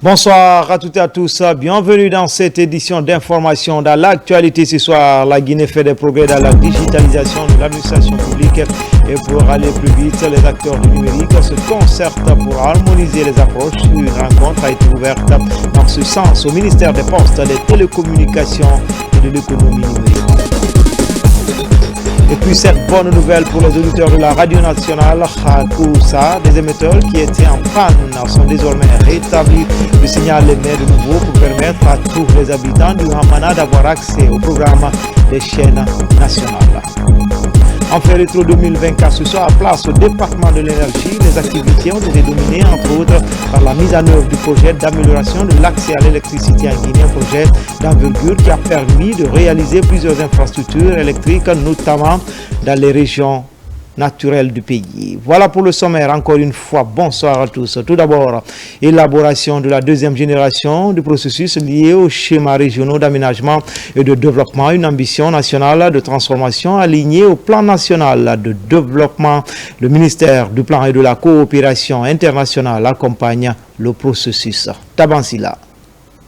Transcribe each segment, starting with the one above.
Bonsoir à toutes et à tous, bienvenue dans cette édition d'information. Dans l'actualité ce soir, la Guinée fait des progrès dans la digitalisation de l'administration publique et pour aller plus vite, les acteurs du numérique se concertent pour harmoniser les approches. Une rencontre a été ouverte dans ce sens au ministère des Postes, des Télécommunications et de l'économie numérique. Et puis cette bonne nouvelle pour les auditeurs de la radio nationale, à Koussa, des émetteurs qui étaient en panne sont désormais rétablis. Le signal émet de nouveau pour permettre à tous les habitants du Hamana d'avoir accès au programme des chaînes nationales. En fait rétro 2024, ce soir, place au département de l'énergie, les activités ont été dominées entre autres par la mise en œuvre du projet d'amélioration de l'accès à l'électricité en Guinée, un projet d'envergure qui a permis de réaliser plusieurs infrastructures électriques, notamment dans les régions naturelles du pays. Voilà pour le sommaire. Encore une fois, bonsoir à tous. Tout d'abord, élaboration de la deuxième génération du processus lié aux schémas régionaux d'aménagement et de développement, une ambition nationale de transformation alignée au plan national de développement. Le ministère du Plan et de la coopération internationale accompagne le processus. Tabansila.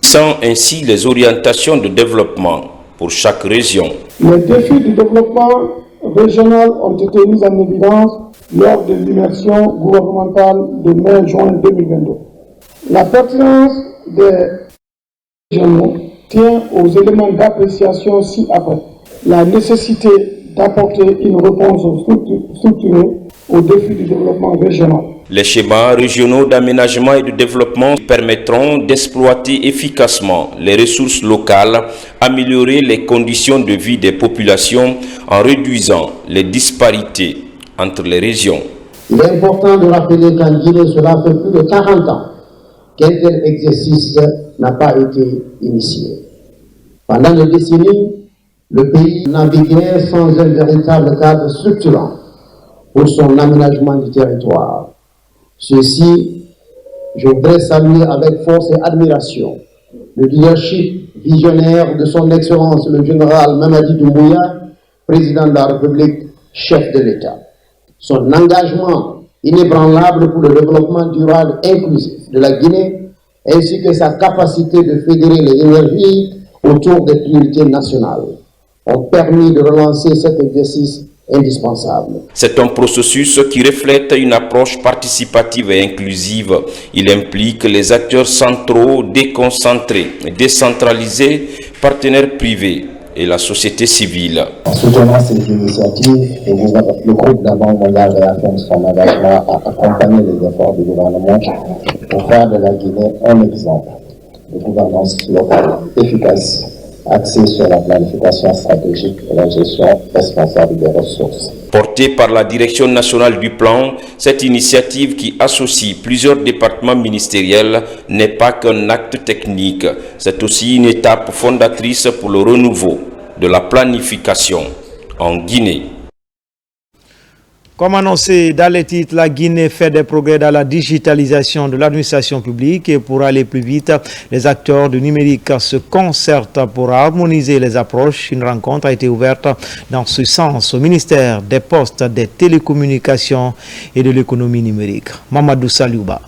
Sans ainsi les orientations de développement pour chaque région. Les défis du développement régionales ont été mises en évidence lors de l'immersion gouvernementale de mai-juin 2022. La pertinence des régionaux tient aux éléments d'appréciation ci-après. La nécessité d'apporter une réponse structurée aux défis du développement régional. Les schémas régionaux d'aménagement et de développement permettront d'exploiter efficacement les ressources locales, améliorer les conditions de vie des populations en réduisant les disparités entre les régions. Il est important de rappeler qu'en Guinée, cela fait plus de 40 ans qu'un tel exercice n'a pas été initié. Pendant des décennies, le pays naviguait sans un véritable cadre structurant pour son aménagement du territoire. Ceci, je voudrais saluer avec force et admiration le leadership visionnaire de son Excellence le général Mamadi Doumbouya, président de la République, chef de l'État. Son engagement inébranlable pour le développement durable et inclusif de la Guinée, ainsi que sa capacité de fédérer les énergies autour des priorités nationales, ont permis de relancer cet exercice indispensable. C'est un processus qui reflète une approche participative et inclusive. Il implique les acteurs centraux, déconcentrés, décentralisés, partenaires privés et la société civile. En soutenant ces initiatives, le groupe de la Banque mondiale réaffirme son engagement à accompagner les efforts du gouvernement pour faire de la Guinée un exemple de gouvernance locale efficace, axé sur la planification stratégique et la gestion responsable des ressources. Portée par la Direction nationale du plan, cette initiative qui associe plusieurs départements ministériels n'est pas qu'un acte technique, c'est aussi une étape fondatrice pour le renouveau de la planification en Guinée. Comme annoncé dans les titres, la Guinée fait des progrès dans la digitalisation de l'administration publique et pour aller plus vite, les acteurs du numérique se concertent pour harmoniser les approches. Une rencontre a été ouverte dans ce sens au ministère des Postes, des Télécommunications et de l'économie numérique. Mamadou Saliouba.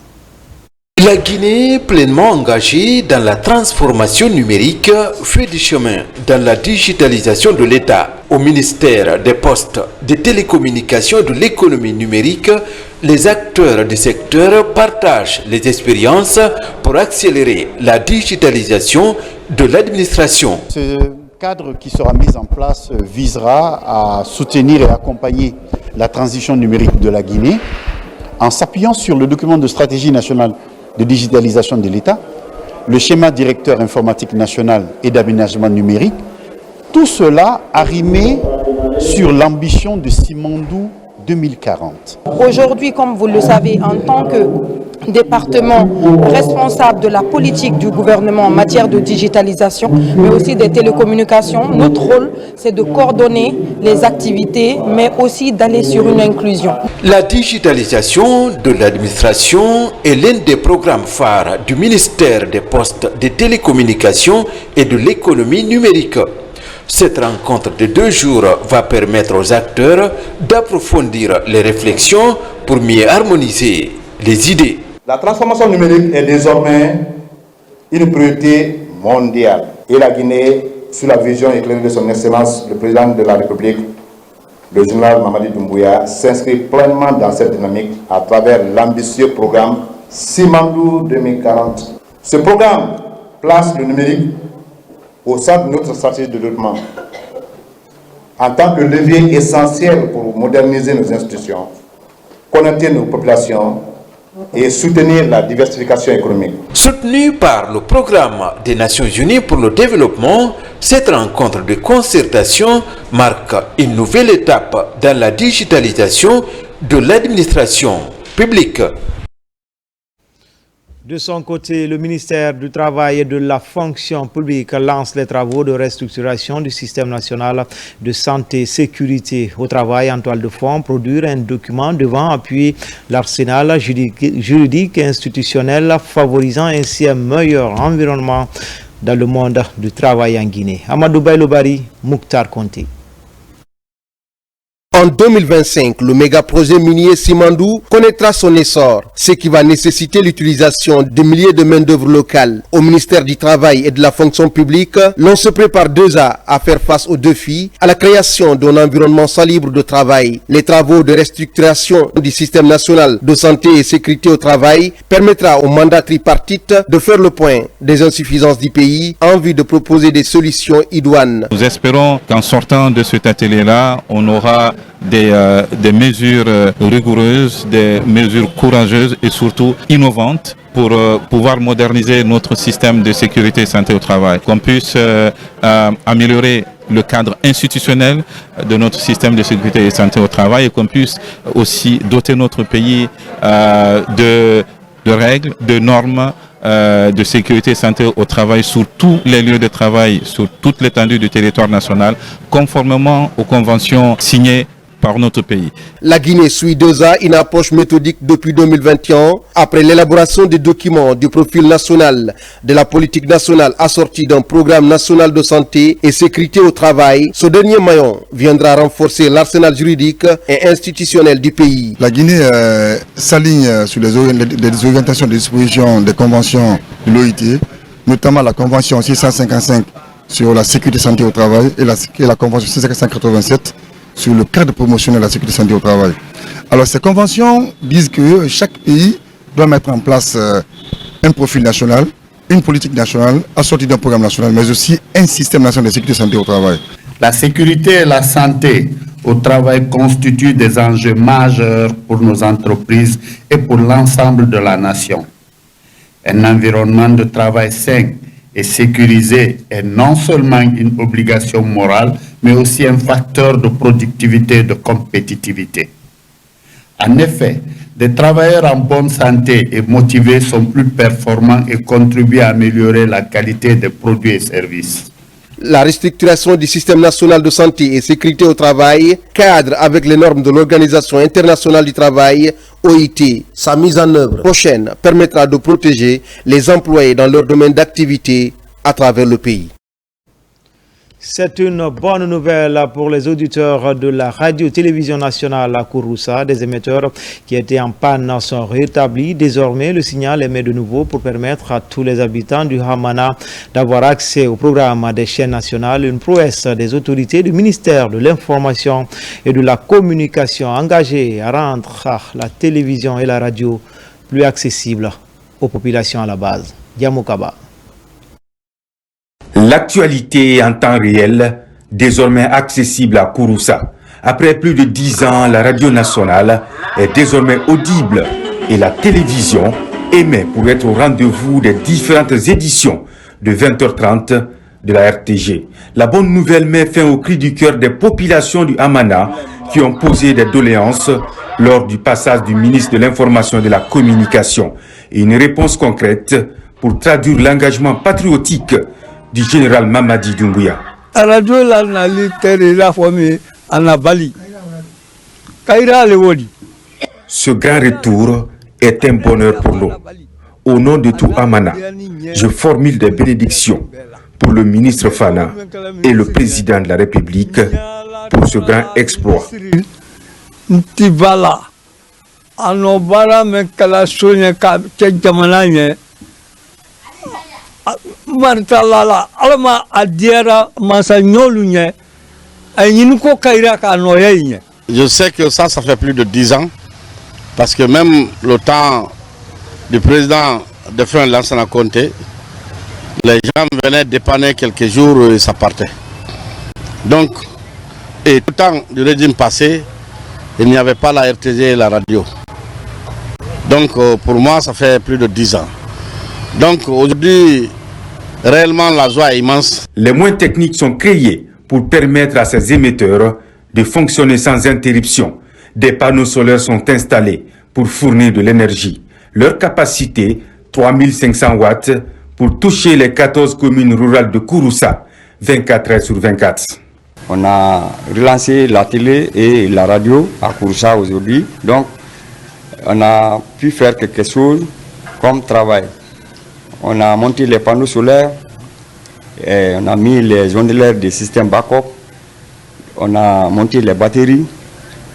La Guinée, pleinement engagée dans la transformation numérique, fait du chemin dans la digitalisation de l'État. Au ministère des Postes, des Télécommunications et de l'économie numérique, les acteurs du secteur partagent les expériences pour accélérer la digitalisation de l'administration. Ce cadre qui sera mis en place visera à soutenir et accompagner la transition numérique de la Guinée en s'appuyant sur le document de stratégie nationale de digitalisation de l'État, le schéma directeur informatique national et d'aménagement numérique, tout cela arrimé sur l'ambition de Simandou 2040. Aujourd'hui, comme vous le savez, en tant que département responsable de la politique du gouvernement en matière de digitalisation, mais aussi des télécommunications, notre rôle, c'est de coordonner les activités, mais aussi d'aller sur une inclusion. La digitalisation de l'administration est l'un des programmes phares du ministère des Postes, des Télécommunications et de l'économie numérique. Cette rencontre de 2 jours va permettre aux acteurs d'approfondir les réflexions pour mieux harmoniser les idées. La transformation numérique est désormais une priorité mondiale. Et la Guinée, sous la vision éclairée de son Excellence, le président de la République, le général Mamadi Doumbouya, s'inscrit pleinement dans cette dynamique à travers l'ambitieux programme Simandou 2040. Ce programme place le numérique au centre de notre stratégie de développement en tant que levier essentiel pour moderniser nos institutions, connecter nos populations et soutenir la diversification économique. Soutenu par le programme des Nations Unies pour le développement, cette rencontre de concertation marque une nouvelle étape dans la digitalisation de l'administration publique. De son côté, le ministère du Travail et de la Fonction publique lance les travaux de restructuration du système national de santé et sécurité au travail en toile de fond, produire un document devant appuyer l'arsenal juridique et institutionnel, favorisant ainsi un meilleur environnement dans le monde du travail en Guinée. Amadou Bailobari, Mouktar Conté. En 2025, le méga-projet minier Simandou connaîtra son essor, ce qui va nécessiter l'utilisation de milliers de main-d'œuvre locales. Au ministère du Travail et de la Fonction publique, l'on se prépare 2 ans à faire face aux défis, à la création d'un environnement salubre de travail. Les travaux de restructuration du système national de santé et sécurité au travail permettra au mandat tripartite de faire le point des insuffisances du pays en vue de proposer des solutions idoines. Nous espérons qu'en sortant de cet atelier-là, on aura des mesures rigoureuses, des mesures courageuses et surtout innovantes pour pouvoir moderniser notre système de sécurité et santé au travail, qu'on puisse améliorer le cadre institutionnel de notre système de sécurité et santé au travail et qu'on puisse aussi doter notre pays de règles, de normes de sécurité et santé au travail sur tous les lieux de travail, sur toute l'étendue du territoire national, conformément aux conventions signées par notre pays. La Guinée suit 2 ans une approche méthodique depuis 2021 après l'élaboration des documents du profil national de la politique nationale assorti d'un programme national de santé et sécurité au travail. Ce dernier maillon viendra renforcer l'arsenal juridique et institutionnel du pays. La Guinée s'aligne sur les orientations des dispositions des conventions de l'OIT, notamment la convention 655 sur la sécurité santé au travail et la convention 687 sur le cadre promotionnel de la sécurité santé au travail. Alors ces conventions disent que chaque pays doit mettre en place un profil national, une politique nationale assortie d'un programme national, mais aussi un système national de sécurité santé au travail. La sécurité et la santé au travail constituent des enjeux majeurs pour nos entreprises et pour l'ensemble de la nation. Un environnement de travail sain et sécurisé est non seulement une obligation morale, mais aussi un facteur de productivité et de compétitivité. En effet, des travailleurs en bonne santé et motivés sont plus performants et contribuent à améliorer la qualité des produits et services. La restructuration du système national de santé et sécurité au travail cadre avec les normes de l'Organisation internationale du travail, OIT. Sa mise en œuvre prochaine permettra de protéger les employés dans leur domaine d'activité à travers le pays. C'est une bonne nouvelle pour les auditeurs de la radio-télévision nationale à Kouroussa. Des émetteurs qui étaient en panne sont rétablis. Désormais, le signal émet de nouveau pour permettre à tous les habitants du Hamana d'avoir accès au programme des chaînes nationales. Une prouesse des autorités du ministère de l'Information et de la Communication engagées à rendre la télévision et la radio plus accessibles aux populations à la base. Yamoukaba. L'actualité en temps réel, désormais accessible à Kouroussa. Après plus de 10 ans, la radio nationale est désormais audible et la télévision émet pour être au rendez-vous des différentes éditions de 20h30 de la RTG. La bonne nouvelle met fin au cri du cœur des populations du Hamana qui ont posé des doléances lors du passage du ministre de l'Information et de la Communication et une réponse concrète pour traduire l'engagement patriotique du général Mamadi Doumbouya. Ce grand retour est un bonheur pour nous. Au nom de tout Hamana, je formule des bénédictions pour le ministre Fana et le président de la République pour ce grand exploit. martalala alama adiara masanyolunya ayinko kaira ka noyenya. Je sais que ça fait plus de 10 ans parce que même le temps du président de faire un Lansana Conté, les gens venaient dépanner quelques jours et ça partait. Donc, et tout le temps du régime passé, il n'y avait pas la RTG et la radio. Donc pour moi, ça fait plus de 10 ans. Donc aujourd'hui, réellement la joie est immense. Les moyens techniques sont créés pour permettre à ces émetteurs de fonctionner sans interruption. Des panneaux solaires sont installés pour fournir de l'énergie. Leur capacité, 3500 watts, pour toucher les 14 communes rurales de Kouroussa, 24 heures sur 24. On a relancé la télé et la radio à Kouroussa aujourd'hui. Donc, on a pu faire quelque chose comme travail. On a monté les panneaux solaires, et on a mis les ondulaires des systèmes backup, on a monté les batteries.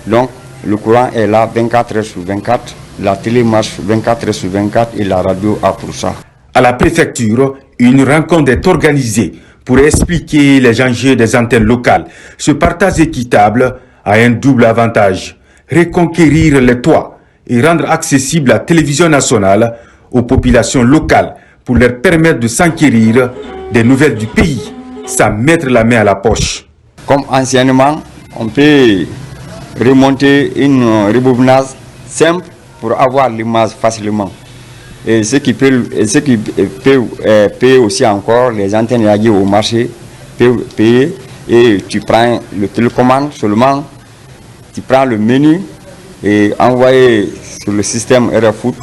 Donc, le courant est là 24 heures sur 24. La télé marche 24 heures sur 24 et la radio à Kouroussa. À la préfecture, une rencontre est organisée pour expliquer les enjeux des antennes locales. Ce partage équitable a un double avantage: reconquérir les toits et rendre accessible la télévision nationale aux populations locales pour leur permettre de s'enquérir des nouvelles du pays sans mettre la main à la poche. Comme anciennement, on peut remonter une rebobinage simple pour avoir l'image facilement. Et ce qui peut payer aussi encore les antennes yagi au marché, payer, et tu prends le télécommande seulement, tu prends le menu et envoyer sur le système RFoot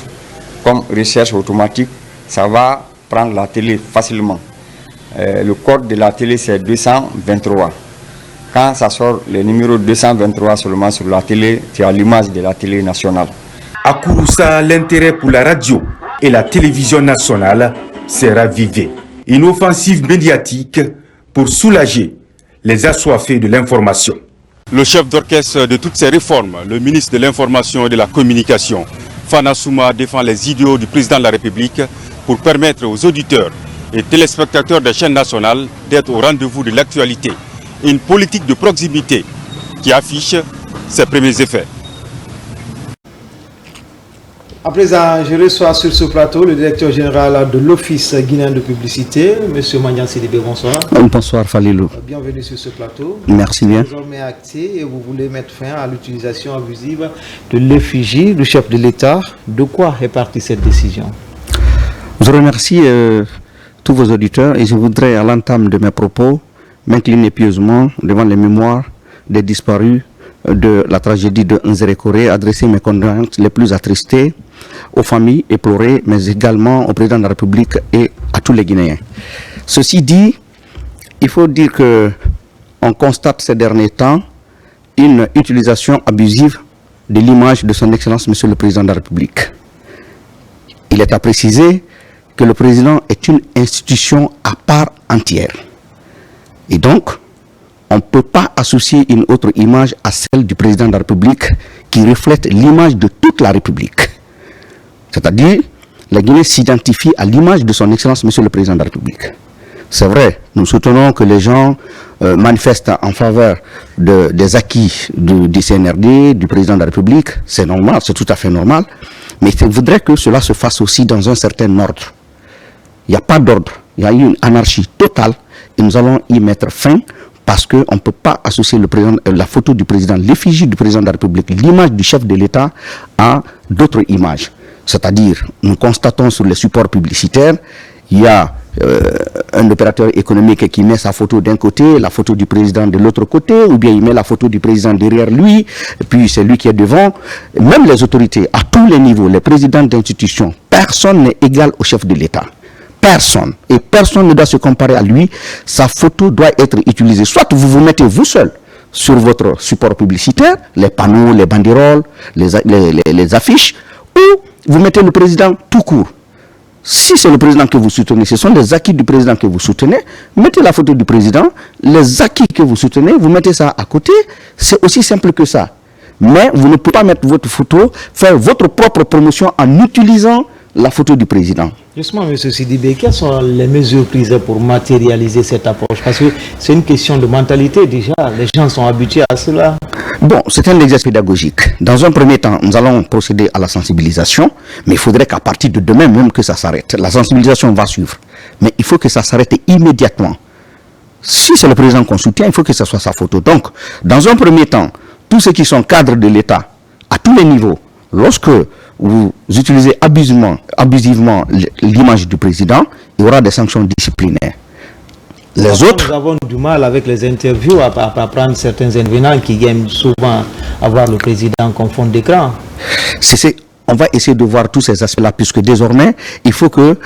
comme recherche automatique, ça va prendre la télé facilement. Le code de la télé c'est 223. Quand ça sort le numéro 223 seulement sur la télé, tu as l'image de la télé nationale. À Kouroussa, l'intérêt pour la radio et la télévision nationale s'est ravivé. Une offensive médiatique pour soulager les assoiffés de l'information. Le chef d'orchestre de toutes ces réformes, le ministre de l'Information et de la Communication, Fana Souma, défend les idéaux du président de la République pour permettre aux auditeurs et téléspectateurs des chaînes nationales d'être au rendez-vous de l'actualité. Une politique de proximité qui affiche ses premiers effets. À présent, je reçois sur ce plateau le directeur général de l'Office guinéen de publicité, M. Mandian Sidibé. Bonsoir. Bonsoir Falilou. Bienvenue sur ce plateau. Merci bien. Désormais acté et vous voulez mettre fin à l'utilisation abusive de l'effigie du chef de l'État. De quoi est partie cette décision? Je remercie tous vos auditeurs et je voudrais à l'entame de mes propos m'incliner pieusement devant les mémoires des disparus de la tragédie de Nzérékoré, adresser mes condoléances les plus attristées aux familles éplorées, mais également au président de la République et à tous les Guinéens. Ceci dit, il faut dire que on constate ces derniers temps une utilisation abusive de l'image de son Excellence Monsieur le Président de la République. Il est à préciser que le président est une institution à part entière. Et donc, on ne peut pas associer une autre image à celle du président de la République qui reflète l'image de toute la République. C'est-à-dire, la Guinée s'identifie à l'image de son Excellence Monsieur le Président de la République. C'est vrai, nous soutenons que les gens manifestent en faveur des acquis du CNRD, du Président de la République. C'est normal, c'est tout à fait normal. Mais il faudrait que cela se fasse aussi dans un certain ordre. Il n'y a pas d'ordre, il y a eu une anarchie totale et nous allons y mettre fin. Parce qu'on ne peut pas associer la photo du président, l'effigie du président de la République, l'image du chef de l'État à d'autres images. C'est-à-dire, nous constatons sur les supports publicitaires, il y a un opérateur économique qui met sa photo d'un côté, la photo du président de l'autre côté, ou bien il met la photo du président derrière lui, et puis c'est lui qui est devant. Même les autorités, à tous les niveaux, les présidents d'institutions, personne n'est égal au chef de l'État. Personne. Et personne ne doit se comparer à lui. Sa photo doit être utilisée. Soit vous vous mettez vous seul sur votre support publicitaire, les panneaux, les banderoles, les affiches, ou vous mettez le président tout court. Si c'est le président que vous soutenez, ce sont les acquis du président que vous soutenez, mettez la photo du président, les acquis que vous soutenez, vous mettez ça à côté. C'est aussi simple que ça. Mais vous ne pouvez pas mettre votre photo, faire votre propre promotion en utilisant la photo du président. Justement, M. Sidibé, quelles sont les mesures prises pour matérialiser cette approche? Parce que c'est une question de mentalité déjà, les gens sont habitués à cela. Bon, c'est un exercice pédagogique. Dans un premier temps, nous allons procéder à la sensibilisation, mais il faudrait qu'à partir de demain même que ça s'arrête. La sensibilisation va suivre, mais il faut que ça s'arrête immédiatement. Si c'est le président qu'on soutient, il faut que ce soit sa photo. Donc, dans un premier temps, tous ceux qui sont cadres de l'État, à tous les niveaux, lorsque vous utilisez abusivement l'image du président, il y aura des sanctions disciplinaires. Les autres... Nous avons du mal avec les interviews à prendre certains intervenants qui aiment souvent avoir le président comme fond d'écran. On va essayer de voir tous ces aspects-là, puisque désormais, il faut que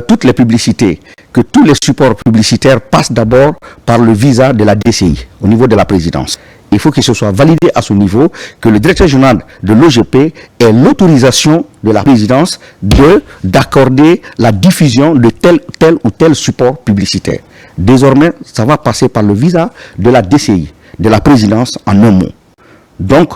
toutes les publicités, que tous les supports publicitaires passent d'abord par le visa de la DCI, au niveau de la présidence. Il faut que ce soit validé à ce niveau, que le directeur général de l'OGP ait l'autorisation de la présidence d'accorder la diffusion de tel ou tel support publicitaire. Désormais, ça va passer par le visa de la DCI, de la présidence en un mot. Donc,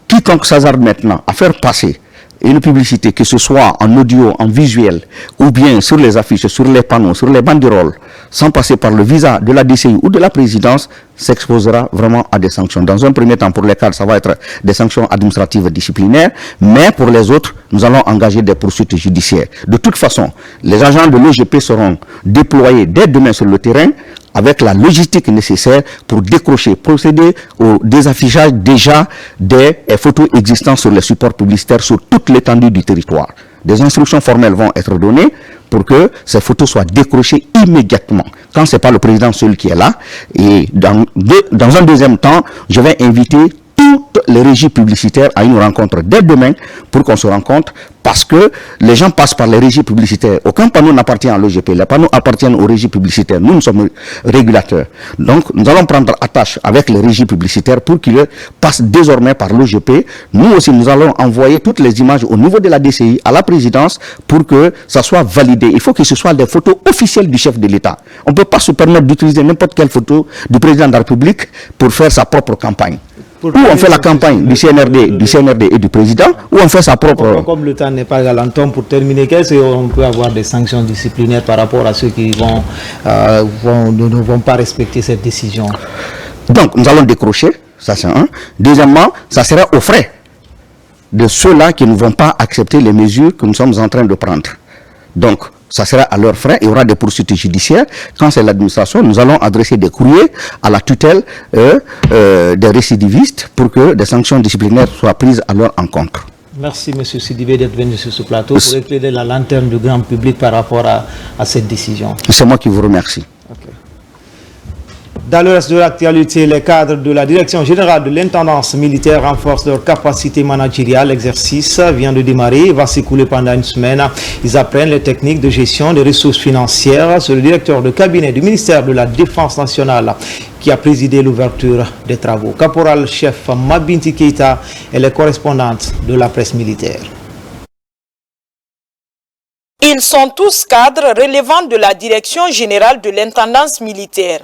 quiconque s'hasarde maintenant à faire passer une publicité, que ce soit en audio, en visuel, ou bien sur les affiches, sur les panneaux, sur les banderoles, sans passer par le visa de la DCI ou de la présidence, s'exposera vraiment à des sanctions. Dans un premier temps, pour les cadres, ça va être des sanctions administratives disciplinaires, mais pour les autres, nous allons engager des poursuites judiciaires. De toute façon, les agents de l'OGP seront déployés dès demain sur le terrain, avec la logistique nécessaire pour décrocher, procéder au désaffichage déjà des photos existantes sur les supports publicitaires sur toute l'étendue du territoire. Des instructions formelles vont être données pour que ces photos soient décrochées immédiatement. Quand ce n'est pas le président seul qui est là, et dans un deuxième temps, je vais inviter toutes les régies publicitaires à une rencontre dès demain pour qu'on se rencontre, parce que les gens passent par les régies publicitaires. Aucun panneau n'appartient à l'OGP. Les panneaux appartiennent aux régies publicitaires. Nous sommes régulateurs. Donc, nous allons prendre attache avec les régies publicitaires pour qu'ils passent désormais par l'OGP. Nous aussi, nous allons envoyer toutes les images au niveau de la DCI, à la présidence, pour que ça soit validé. Il faut que ce soit des photos officielles du chef de l'État. On ne peut pas se permettre d'utiliser n'importe quelle photo du président de la République pour faire sa propre campagne. Ou on fait la campagne du CNRD et du président, ou on fait sa propre... Comme le temps n'est pas galantant, pour terminer, qu'est-ce qu'on peut avoir des sanctions disciplinaires par rapport à ceux qui ne vont pas respecter cette décision? Donc, nous allons décrocher, ça c'est un. Deuxièmement, ça sera aux frais de ceux-là qui ne vont pas accepter les mesures que nous sommes en train de prendre. Donc, ça sera à leurs frais, il y aura des poursuites judiciaires. Quand c'est l'administration, nous allons adresser des courriers à la tutelle des récidivistes pour que des sanctions disciplinaires soient prises à leur encontre. Merci M. Sidibé d'être venu sur ce plateau pour éclairer la lanterne du grand public par rapport à cette décision. C'est moi qui vous remercie. Okay. Dans le reste de l'actualité, les cadres de la Direction générale de l'intendance militaire renforcent leur capacité managériale. L'exercice vient de démarrer et va s'écouler pendant une semaine. Ils apprennent les techniques de gestion des ressources financières. C'est le directeur de cabinet du ministère de la Défense nationale qui a présidé l'ouverture des travaux. Caporal-chef Mabinti Keita est la correspondante de la presse militaire. Ils sont tous cadres relevant de la Direction générale de l'intendance militaire.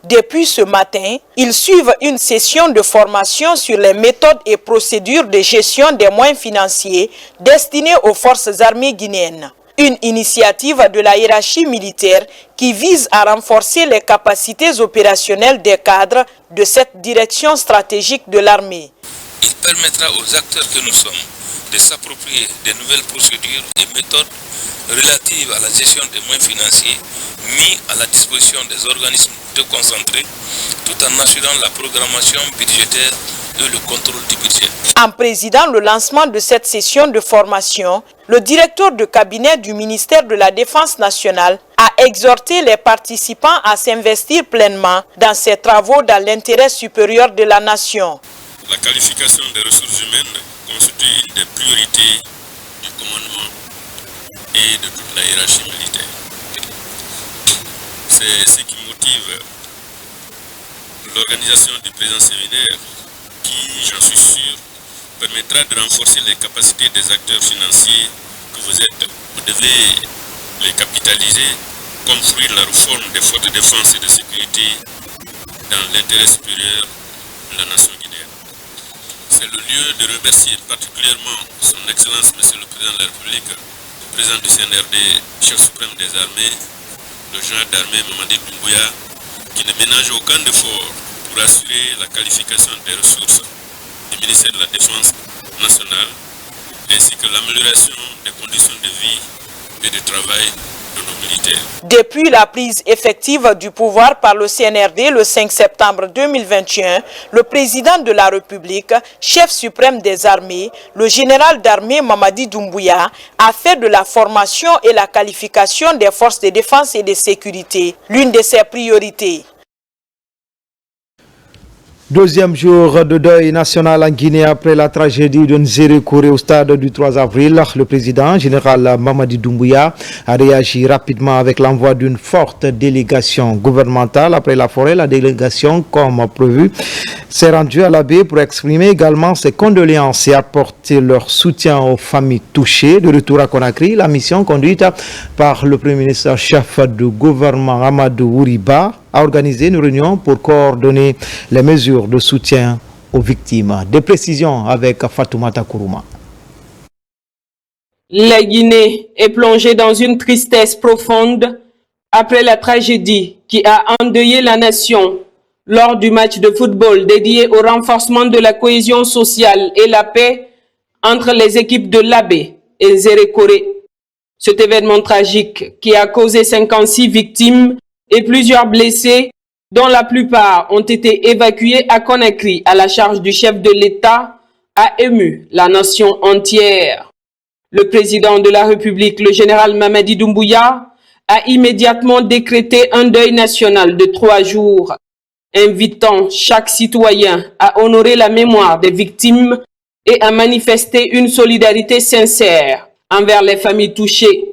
Depuis ce matin, ils suivent une session de formation sur les méthodes et procédures de gestion des moyens financiers destinés aux forces armées guinéennes. Une initiative de la hiérarchie militaire qui vise à renforcer les capacités opérationnelles des cadres de cette direction stratégique de l'armée. Il permettra aux acteurs que nous sommes de s'approprier des nouvelles procédures et méthodes relatives à la gestion des moyens financiers mis à la disposition des organismes déconcentrés, tout en assurant la programmation budgétaire et le contrôle du budget. En présidant le lancement de cette session de formation, le directeur de cabinet du ministère de la Défense nationale a exhorté les participants à s'investir pleinement dans ces travaux dans l'intérêt supérieur de la nation. La qualification des ressources humaines constitue une des priorités du commandement et de toute la hiérarchie militaire. C'est ce qui motive l'organisation du présent séminaire qui, j'en suis sûr, permettra de renforcer les capacités des acteurs financiers que vous êtes. Vous devez les capitaliser, construire la réforme des forces de défense et de sécurité dans l'intérêt supérieur de la nation guinéenne. C'est le lieu de remercier particulièrement son Excellence, Monsieur le Président de la République, président du CNRD, chef suprême des armées, le général d'armée Mamadi Doumbouya, qui ne ménage aucun effort pour assurer la qualification des ressources du ministère de la Défense nationale, ainsi que l'amélioration des conditions de vie et de travail de nos militaires. Depuis la prise effective du pouvoir par le CNRD le 5 septembre 2021, le président de la République, chef suprême des armées, le général d'armée Mamadi Doumbouya, a fait de la formation et la qualification des forces de défense et de sécurité l'une de ses priorités. Deuxième jour de deuil national en Guinée après la tragédie de Nzérékoré au stade du 3 avril. Le président général Mamadi Doumbouya a réagi rapidement avec l'envoi d'une forte délégation gouvernementale. Après la forêt, la délégation, comme prévu, s'est rendue à la baie pour exprimer également ses condoléances et apporter leur soutien aux familles touchées. De retour à Conakry, la mission conduite par le Premier ministre chef du gouvernement Amadou Ouriba a organisé une réunion pour coordonner les mesures de soutien aux victimes. Des précisions avec Fatoumata Kourouma. La Guinée est plongée dans une tristesse profonde après la tragédie qui a endeuillé la nation lors du match de football dédié au renforcement de la cohésion sociale et la paix entre les équipes de l'Abbé et Nzérékoré. Cet événement tragique qui a causé 56 victimes et plusieurs blessés, dont la plupart ont été évacués à Conakry à la charge du chef de l'État, a ému la nation entière. Le président de la République, le général Mamadi Doumbouya, a immédiatement décrété un deuil national de 3 jours, invitant chaque citoyen à honorer la mémoire des victimes et à manifester une solidarité sincère envers les familles touchées.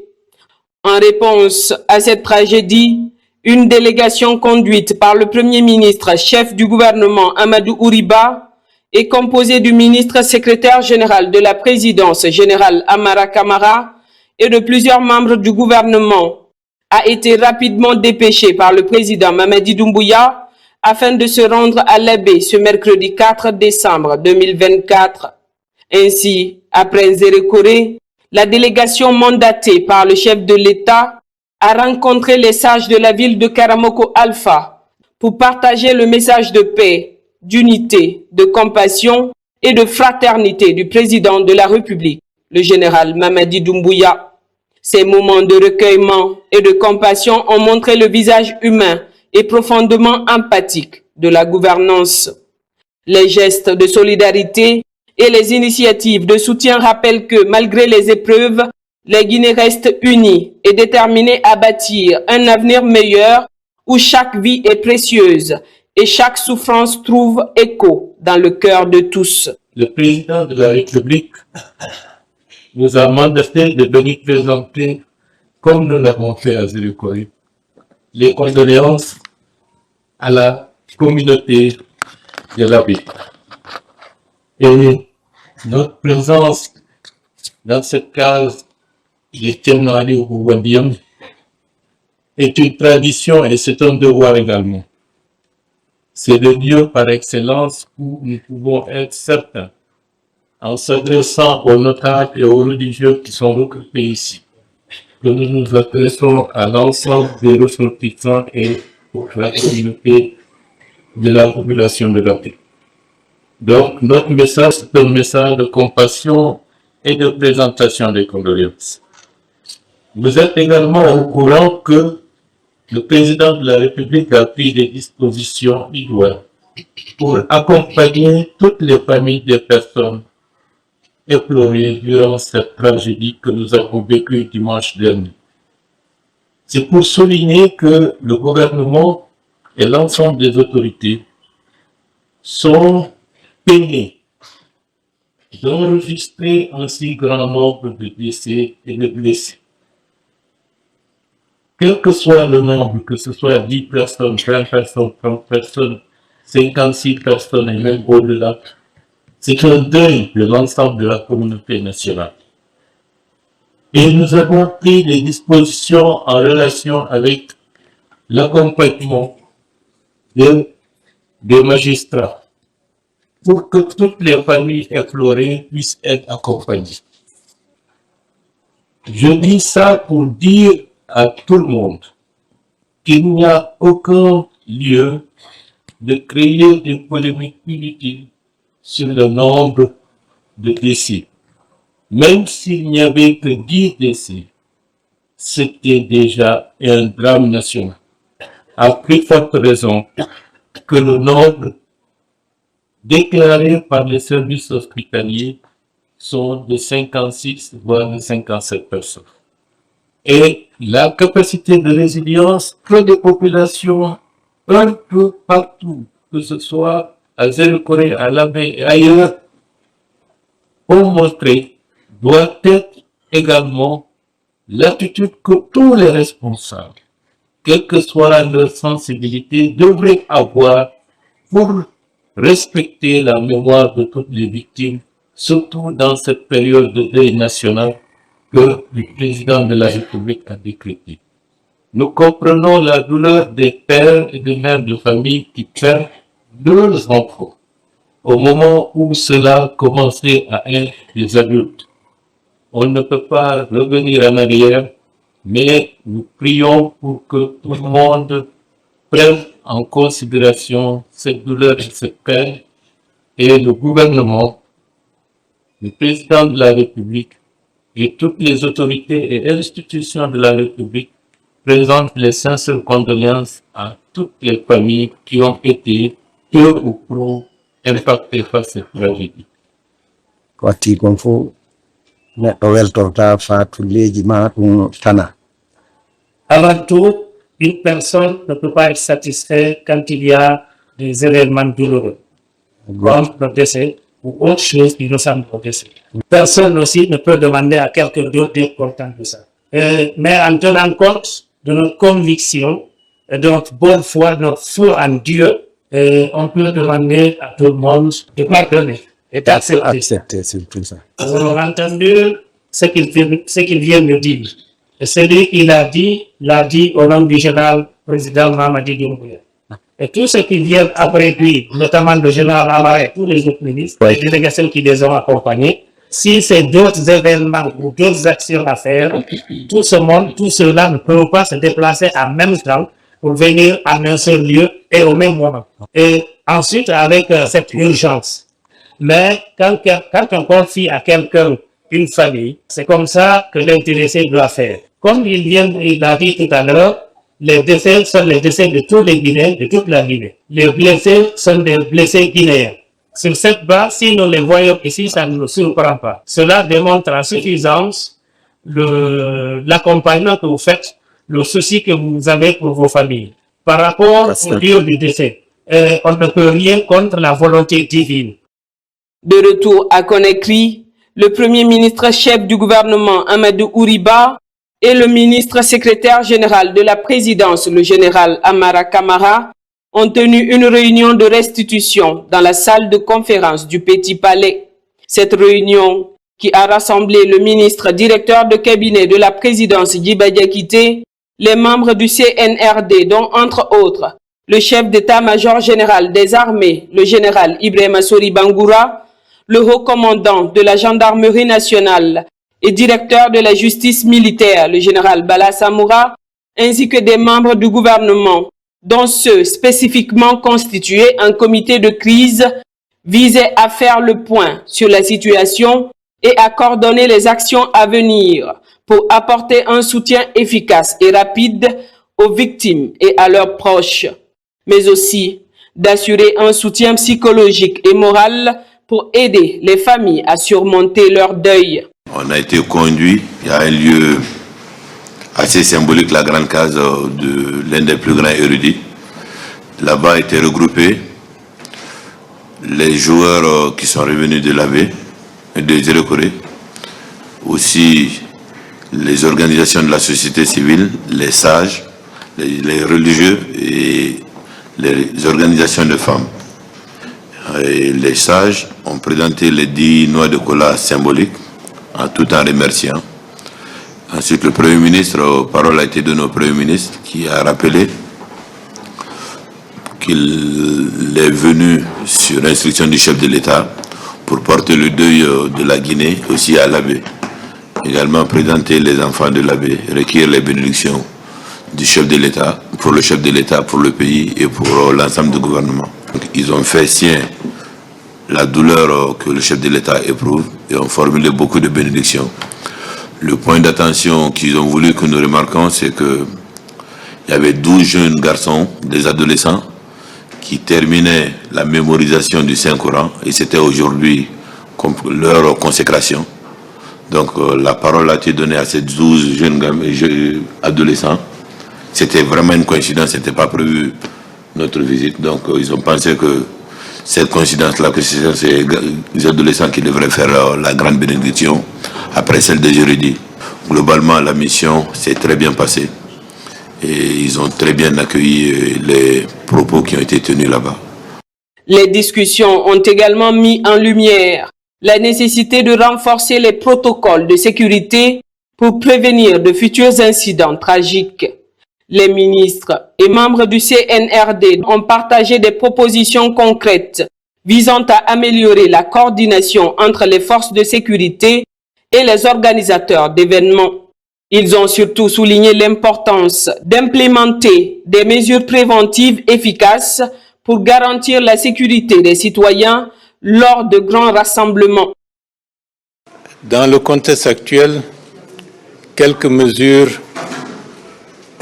En réponse à cette tragédie, une délégation conduite par le Premier ministre, chef du gouvernement Amadou Ouriba, est composée du ministre secrétaire général de la présidence, général Amara Kamara, et de plusieurs membres du gouvernement, a été rapidement dépêchée par le président Mamadi Doumbouya afin de se rendre à l'Abbé ce mercredi 4 décembre 2024. Ainsi, après Nzérékoré, la délégation mandatée par le chef de l'État a rencontré les sages de la ville de Karamoko Alpha pour partager le message de paix, d'unité, de compassion et de fraternité du président de la République, le général Mamadi Doumbouya. Ces moments de recueillement et de compassion ont montré le visage humain et profondément empathique de la gouvernance. Les gestes de solidarité et les initiatives de soutien rappellent que malgré les épreuves, les Guinéens restent unis et déterminés à bâtir un avenir meilleur où chaque vie est précieuse et chaque souffrance trouve écho dans le cœur de tous. Le président de la République nous a mandaté de venir présenter, comme nous l'avons fait à Nzérékoré, les condoléances à la communauté de la ville. Et notre présence dans cette case de Tienouari ou Bougambiam est une tradition et c'est un devoir également. C'est le lieu par excellence où nous pouvons être certains, en s'adressant aux notables et aux religieux qui sont regroupés ici, que nous nous adressons à l'ensemble des ressortissants et pour la communauté de la population de la paix. Donc, notre message, c'est un message de compassion et de présentation des condoléances. Vous êtes également au courant que le président de la République a pris des dispositions idoines pour accompagner toutes les familles des personnes éplorées durant cette tragédie que nous avons vécue dimanche dernier. C'est pour souligner que le gouvernement et l'ensemble des autorités sont peinés d'enregistrer un si grand nombre de décès et de blessés. Quel que soit le nombre, que ce soit 10 personnes, 20 personnes, 30 personnes, 56 personnes et même au-delà, c'est un deuil de l'ensemble de la communauté nationale. Et nous avons pris des dispositions en relation avec l'accompagnement des magistrats pour que toutes les familles éplorées puissent être accompagnées. Je dis ça pour dire à tout le monde qu'il n'y a aucun lieu de créer des polémiques inutiles sur le nombre de décès. Même s'il n'y avait que 10 décès, c'était déjà un drame national. À plus forte raison que le nombre déclaré par les services hospitaliers sont de 56 voire de 57 personnes. Et la capacité de résilience que des populations un peu partout, que ce soit à Zéro-Corée, à Labé et ailleurs, ont montré, doit être également l'attitude que tous les responsables, quelle que soit leur sensibilité, devraient avoir pour respecter la mémoire de toutes les victimes, surtout dans cette période de deuil national que le président de la République a décrété. Nous comprenons la douleur des pères et des mères de famille qui perdent leurs enfants au moment où cela commençait à être des adultes. On ne peut pas revenir en arrière, mais nous prions pour que tout le monde prenne en considération cette douleur et cette peine, et le gouvernement, le président de la République et toutes les autorités et institutions de la République présentent les sincères condoléances à toutes les familles qui ont été peu ou prou impactées par cette tragédie. Avant tout, une personne ne peut pas être satisfaite quand il y a des événements douloureux, comme le décès ou autre chose qui ressemble au décès. Personne aussi ne peut demander à quelqu'un d'autre d'être content de ça. Mais en tenant compte de notre conviction, et de notre bonne foi, de notre foi en Dieu, on peut demander à tout le monde de pardonner et d'accepter. C'est tout ça. Nous avons entendu ce qu'il vient de dire. Et celui qui l'a dit au nom du général président Mamadi Doumbouya. Et tous ceux qui viennent après lui, notamment le général Amara et tous les autres ministres, les délégations qui les ont accompagnés, si c'est d'autres événements ou d'autres actions à faire, tout ce monde, tout cela ne peut pas se déplacer en même temps pour venir en un seul lieu et au même moment. Et ensuite, avec cette urgence. Mais quand on confie à quelqu'un une famille, c'est comme ça que l'intéressé doit faire. Comme il l'a dit tout à l'heure, les décès sont les décès de tous les Guinéens, de toute la Guinée. Les blessés sont des blessés guinéens. Sur cette base, si nous les voyons ici, ça ne nous surprend pas. Cela démontre à suffisance l'accompagnement que vous faites, le souci que vous avez pour vos familles. Par rapport au lieu du décès, on ne peut rien contre la volonté divine. De retour à Conakry, le Premier ministre chef du gouvernement Amadou Ouriba et le ministre secrétaire général de la présidence, le général Amara Kamara, ont tenu une réunion de restitution dans la salle de conférence du Petit Palais. Cette réunion, qui a rassemblé le ministre directeur de cabinet de la présidence Djiba Diakité, les membres du CNRD, dont entre autres le chef d'état-major général des armées, le général Ibrahima Sori Bangoura, le haut commandant de la gendarmerie nationale et directeur de la justice militaire, le général Bala Samoura, ainsi que des membres du gouvernement, dont ceux spécifiquement constitués en comité de crise, visaient à faire le point sur la situation et à coordonner les actions à venir pour apporter un soutien efficace et rapide aux victimes et à leurs proches, mais aussi d'assurer un soutien psychologique et moral pour aider les familles à surmonter leur deuil. On a été conduit à un lieu assez symbolique, la grande case de l'un des plus grands érudits. Là-bas étaient regroupés les joueurs qui sont revenus de l'AV et de Zéro-Corée, aussi les organisations de la société civile, les sages, les religieux et les organisations de femmes. Et les sages ont présenté les 10 noix de cola symboliques, tout en remerciant. Ensuite, le Premier ministre, parole a été donnée au Premier ministre qui a rappelé qu'il est venu sur instruction du chef de l'État pour porter le deuil de la Guinée aussi à l'AB. également présenter les enfants de l'abbé, recueillir les bénédictions du chef de l'État, pour le chef de l'État, pour le pays et pour l'ensemble du gouvernement. Donc, ils ont fait sien la douleur que le chef de l'État éprouve et ont formulé beaucoup de bénédictions. Le point d'attention qu'ils ont voulu que nous remarquions, c'est qu'il y avait 12 jeunes garçons, des adolescents, qui terminaient la mémorisation du Saint-Coran et c'était aujourd'hui leur consécration. Donc la parole a été donnée à ces 12 jeunes adolescents. C'était vraiment une coïncidence, ce n'était pas prévu notre visite. Donc ils ont pensé que cette coïncidence-là, que c'est ces adolescents qui devraient faire la grande bénédiction après celle de jeudi. Globalement, la mission s'est très bien passée et ils ont très bien accueilli les propos qui ont été tenus là-bas. Les discussions ont également mis en lumière la nécessité de renforcer les protocoles de sécurité pour prévenir de futurs incidents tragiques. Les ministres et membres du CNRD ont partagé des propositions concrètes visant à améliorer la coordination entre les forces de sécurité et les organisateurs d'événements. Ils ont surtout souligné l'importance d'implémenter des mesures préventives efficaces pour garantir la sécurité des citoyens lors de grands rassemblements. Dans le contexte actuel, quelques mesures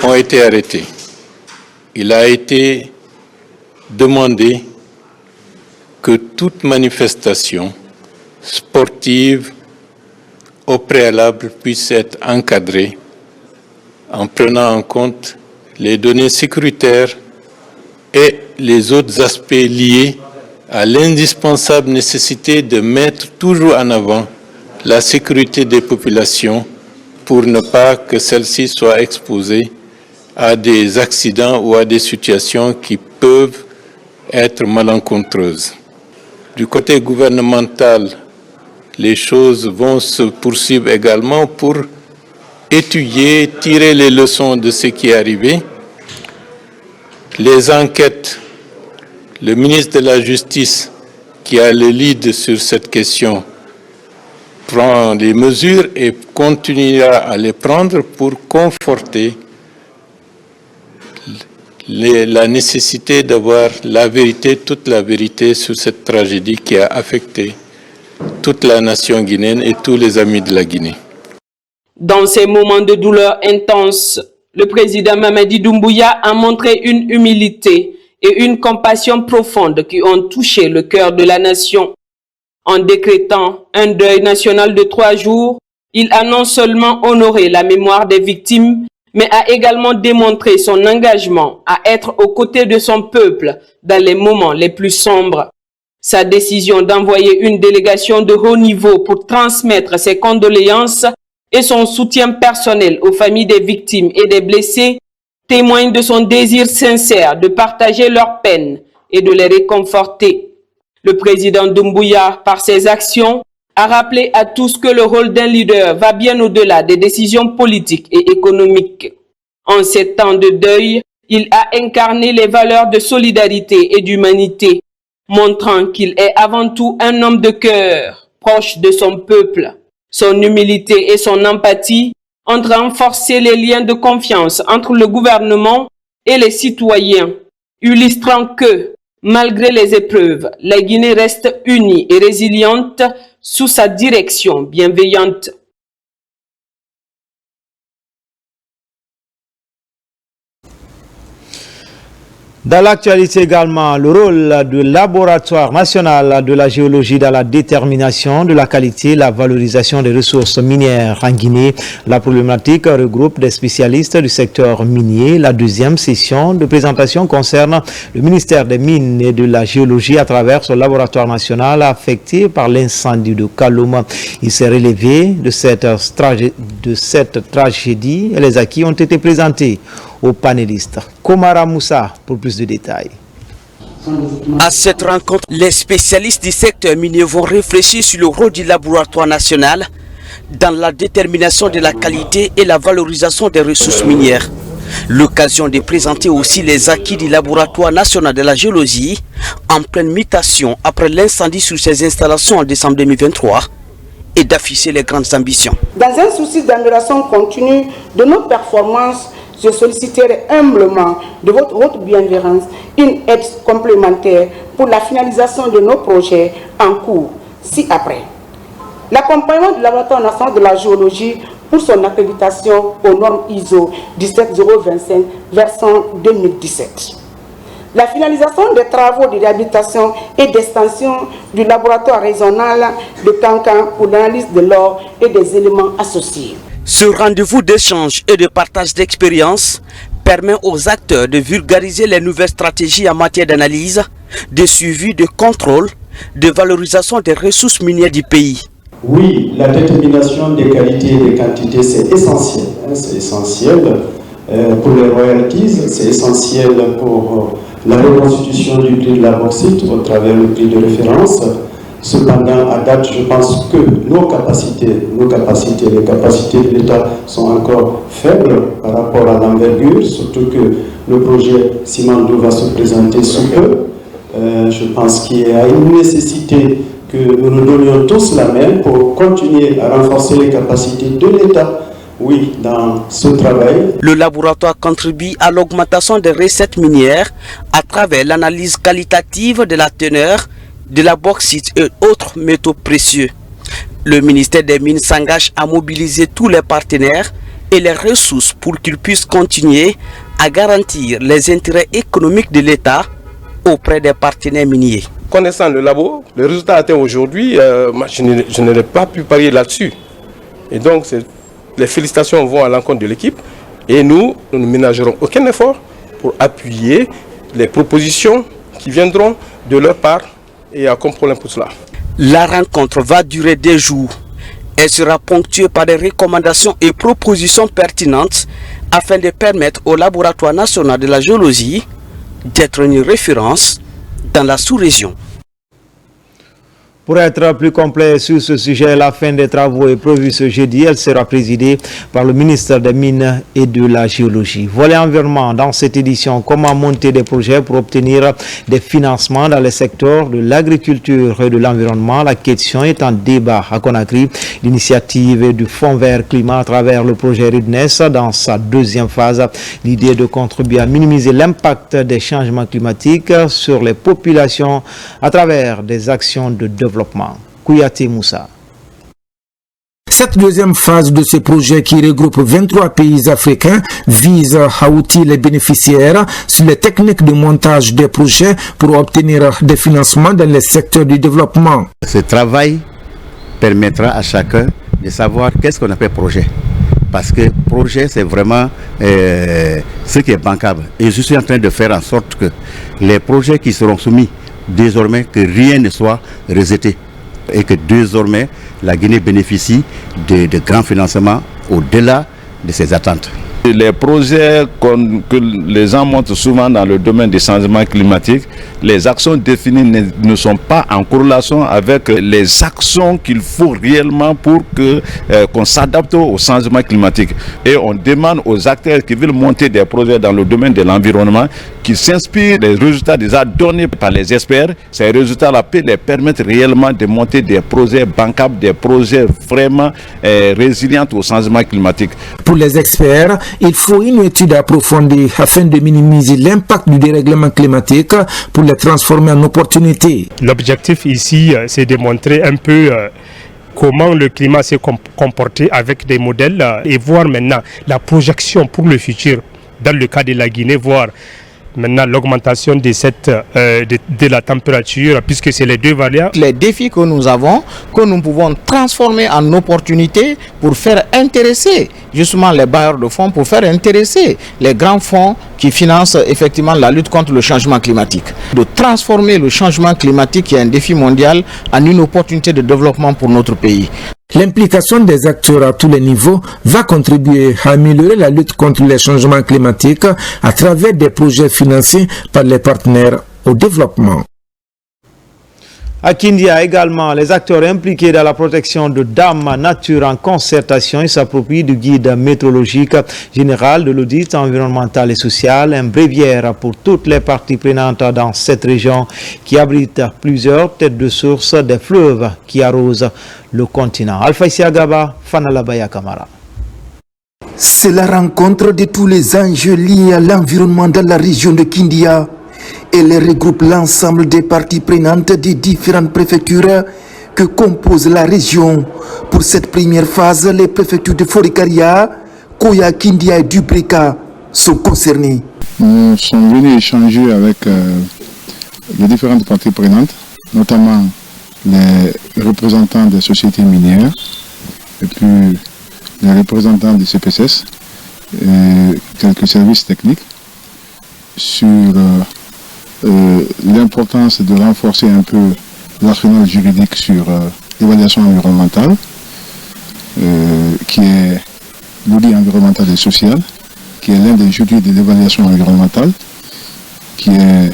ont été arrêtées. Il a été demandé que toute manifestation sportive au préalable puisse être encadrée en prenant en compte les données sécuritaires et les autres aspects liés à l'indispensable nécessité de mettre toujours en avant la sécurité des populations pour ne pas que celles-ci soient exposées à des accidents ou à des situations qui peuvent être malencontreuses. Du côté gouvernemental, les choses vont se poursuivre également pour étudier, tirer les leçons de ce qui est arrivé. Les enquêtes, le ministre de la Justice, qui a le lead sur cette question, prend les mesures et continuera à les prendre pour conforter la nécessité d'avoir la vérité, toute la vérité sur cette tragédie qui a affecté toute la nation guinéenne et tous les amis de la Guinée. Dans ces moments de douleur intense, le président Mamadi Doumbouya a montré une humilité et une compassion profonde qui ont touché le cœur de la nation. En décrétant un deuil national de 3 jours, il a non seulement honoré la mémoire des victimes, mais a également démontré son engagement à être aux côtés de son peuple dans les moments les plus sombres. Sa décision d'envoyer une délégation de haut niveau pour transmettre ses condoléances et son soutien personnel aux familles des victimes et des blessés témoigne de son désir sincère de partager leurs peines et de les réconforter. Le président Doumbouya, par ses actions, a rappelé à tous que le rôle d'un leader va bien au-delà des décisions politiques et économiques. En ces temps de deuil, il a incarné les valeurs de solidarité et d'humanité, montrant qu'il est avant tout un homme de cœur, proche de son peuple. Son humilité et son empathie ont renforcé les liens de confiance entre le gouvernement et les citoyens, illustrant que, malgré les épreuves, la Guinée reste unie et résiliente sous sa direction bienveillante. Dans l'actualité également, le rôle du laboratoire national de la géologie dans la détermination de la qualité et la valorisation des ressources minières en Guinée. La problématique regroupe des spécialistes du secteur minier. La deuxième session de présentation concerne le ministère des Mines et de la Géologie à travers son laboratoire national affecté par l'incendie de Kaloum. Il s'est relevé de cette tragédie et les acquis ont été présentés aux panélistes. Komara Moussa pour plus de détails. À cette rencontre, les spécialistes du secteur minier vont réfléchir sur le rôle du laboratoire national dans la détermination de la qualité et la valorisation des ressources minières. L'occasion de présenter aussi les acquis du laboratoire national de la géologie en pleine mutation après l'incendie sur ces installations en décembre 2023 et d'afficher les grandes ambitions. Dans un souci d'amélioration continue de nos performances, je solliciterai humblement de votre haute bienveillance une aide complémentaire pour la finalisation de nos projets en cours, ci-après. L'accompagnement du laboratoire national de la géologie pour son accréditation aux normes ISO 17025 version 2017. La finalisation des travaux de réhabilitation et d'extension du laboratoire régional de Cancan pour l'analyse de l'or et des éléments associés. Ce rendez-vous d'échange et de partage d'expériences permet aux acteurs de vulgariser les nouvelles stratégies en matière d'analyse, de suivi, de contrôle, de valorisation des ressources minières du pays. Oui, la détermination des qualités et des quantités, c'est essentiel. C'est essentiel pour les royalties, c'est essentiel pour la reconstitution du prix de la bauxite au travers du prix de référence. Cependant, à date, je pense que les capacités de l'État sont encore faibles par rapport à l'envergure, surtout que le projet Simandou va se présenter sous peu. Je pense qu'il y a une nécessité que nous nous donnions tous la main pour continuer à renforcer les capacités de l'État. Oui, dans ce travail. Le laboratoire contribue à l'augmentation des recettes minières à travers l'analyse qualitative de la teneur de la bauxite et autres métaux précieux. Le ministère des Mines s'engage à mobiliser tous les partenaires et les ressources pour qu'ils puissent continuer à garantir les intérêts économiques de l'État auprès des partenaires miniers. Connaissant le labo, le résultat atteint aujourd'hui, je n'ai pas pu parier là-dessus. Et donc, les félicitations vont à l'encontre de l'équipe et nous ne ménagerons aucun effort pour appuyer les propositions qui viendront de leur part et à comprendre pour cela. La rencontre va durer 2 jours. Elle sera ponctuée par des recommandations et propositions pertinentes afin de permettre au laboratoire national de la géologie d'être une référence dans la sous-région. Pour être plus complet sur ce sujet, la fin des travaux est prévue ce jeudi. Elle sera présidée par le ministère des Mines et de la Géologie. Volet environnement dans cette édition, comment monter des projets pour obtenir des financements dans les secteurs de l'agriculture et de l'environnement. La question est en débat à Conakry. L'initiative du Fonds vert climat à travers le projet RIDNES dans sa 2e phase. L'idée de contribuer à minimiser l'impact des changements climatiques sur les populations à travers des actions de développement. Kouyaté Moussa. Cette 2e phase de ce projet qui regroupe 23 pays africains vise à outiller les bénéficiaires sur les techniques de montage des projets pour obtenir des financements dans les secteurs du développement. Ce travail permettra à chacun de savoir qu'est-ce qu'on appelle projet. Parce que projet, c'est vraiment ce qui est bancable. Et je suis en train de faire en sorte que les projets qui seront soumis, désormais que rien ne soit rejeté et que désormais la Guinée bénéficie de grands financements au-delà de ses attentes. Les projets que les gens montrent souvent dans le domaine des changements climatiques, les actions définies ne sont pas en corrélation avec les actions qu'il faut réellement pour qu'on s'adapte au changement climatique. Et on demande aux acteurs qui veulent monter des projets dans le domaine de l'environnement qu'ils s'inspirent des résultats déjà donnés par les experts. Ces résultats-là peuvent les permettre réellement de monter des projets bancables, des projets vraiment résilients au changement climatique. Pour les experts, il faut une étude approfondie afin de minimiser l'impact du dérèglement climatique pour les transformer en opportunités. L'objectif ici, c'est de montrer un peu comment le climat s'est comporté avec des modèles et voir maintenant la projection pour le futur dans le cas de la Guinée, voir maintenant l'augmentation de la température, puisque c'est les 2 variables. Les défis que nous avons, que nous pouvons transformer en opportunités pour faire intéresser justement les bailleurs de fonds, pour faire intéresser les grands fonds qui financent effectivement la lutte contre le changement climatique. De transformer le changement climatique, qui est un défi mondial, en une opportunité de développement pour notre pays. L'implication des acteurs à tous les niveaux va contribuer à améliorer la lutte contre les changements climatiques à travers des projets financés par les partenaires au développement. À Kindia également, les acteurs impliqués dans la protection de Dame Nature en concertation s'approprient du guide météorologique général de l'audit environnemental et social, un bréviaire pour toutes les parties prenantes dans cette région qui abrite plusieurs têtes de source des fleuves qui arrosent le continent. Alpha Isiagaba, Fanalabaya Kamara. C'est la rencontre de tous les enjeux liés à l'environnement dans la région de Kindia. Elle regroupe l'ensemble des parties prenantes des différentes préfectures que compose la région. Pour cette première phase, les préfectures de Forikaria, Koya, Kindia et Dubreka sont concernées. Nous sommes venus échanger avec les différentes parties prenantes, notamment les représentants des sociétés minières et puis les représentants du CPSS et quelques services techniques sur l'importance de renforcer un peu l'arsenal juridique sur l'évaluation environnementale, qui est l'audit environnemental et social, qui est l'un des outils de l'évaluation environnementale, qui est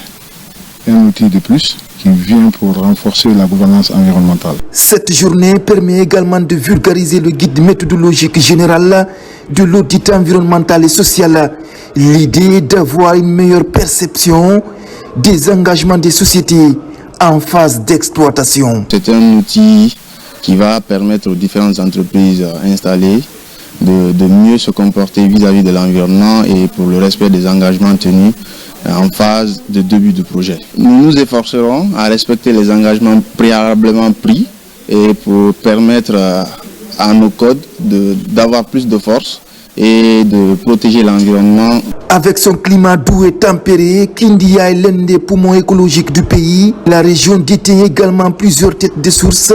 un outil de plus qui vient pour renforcer la gouvernance environnementale. Cette journée permet également de vulgariser le guide méthodologique général de l'audit environnemental et social. L'idée d'avoir une meilleure perception des engagements des sociétés en phase d'exploitation. C'est un outil qui va permettre aux différentes entreprises installées de mieux se comporter vis-à-vis de l'environnement et pour le respect des engagements tenus en phase de début du projet. Nous nous efforcerons à respecter les engagements préalablement pris et pour permettre à nos codes d'avoir plus de force et de protéger l'environnement. Avec son climat doux et tempéré, Kindia est l'un des poumons écologiques du pays. La région détient également plusieurs têtes de sources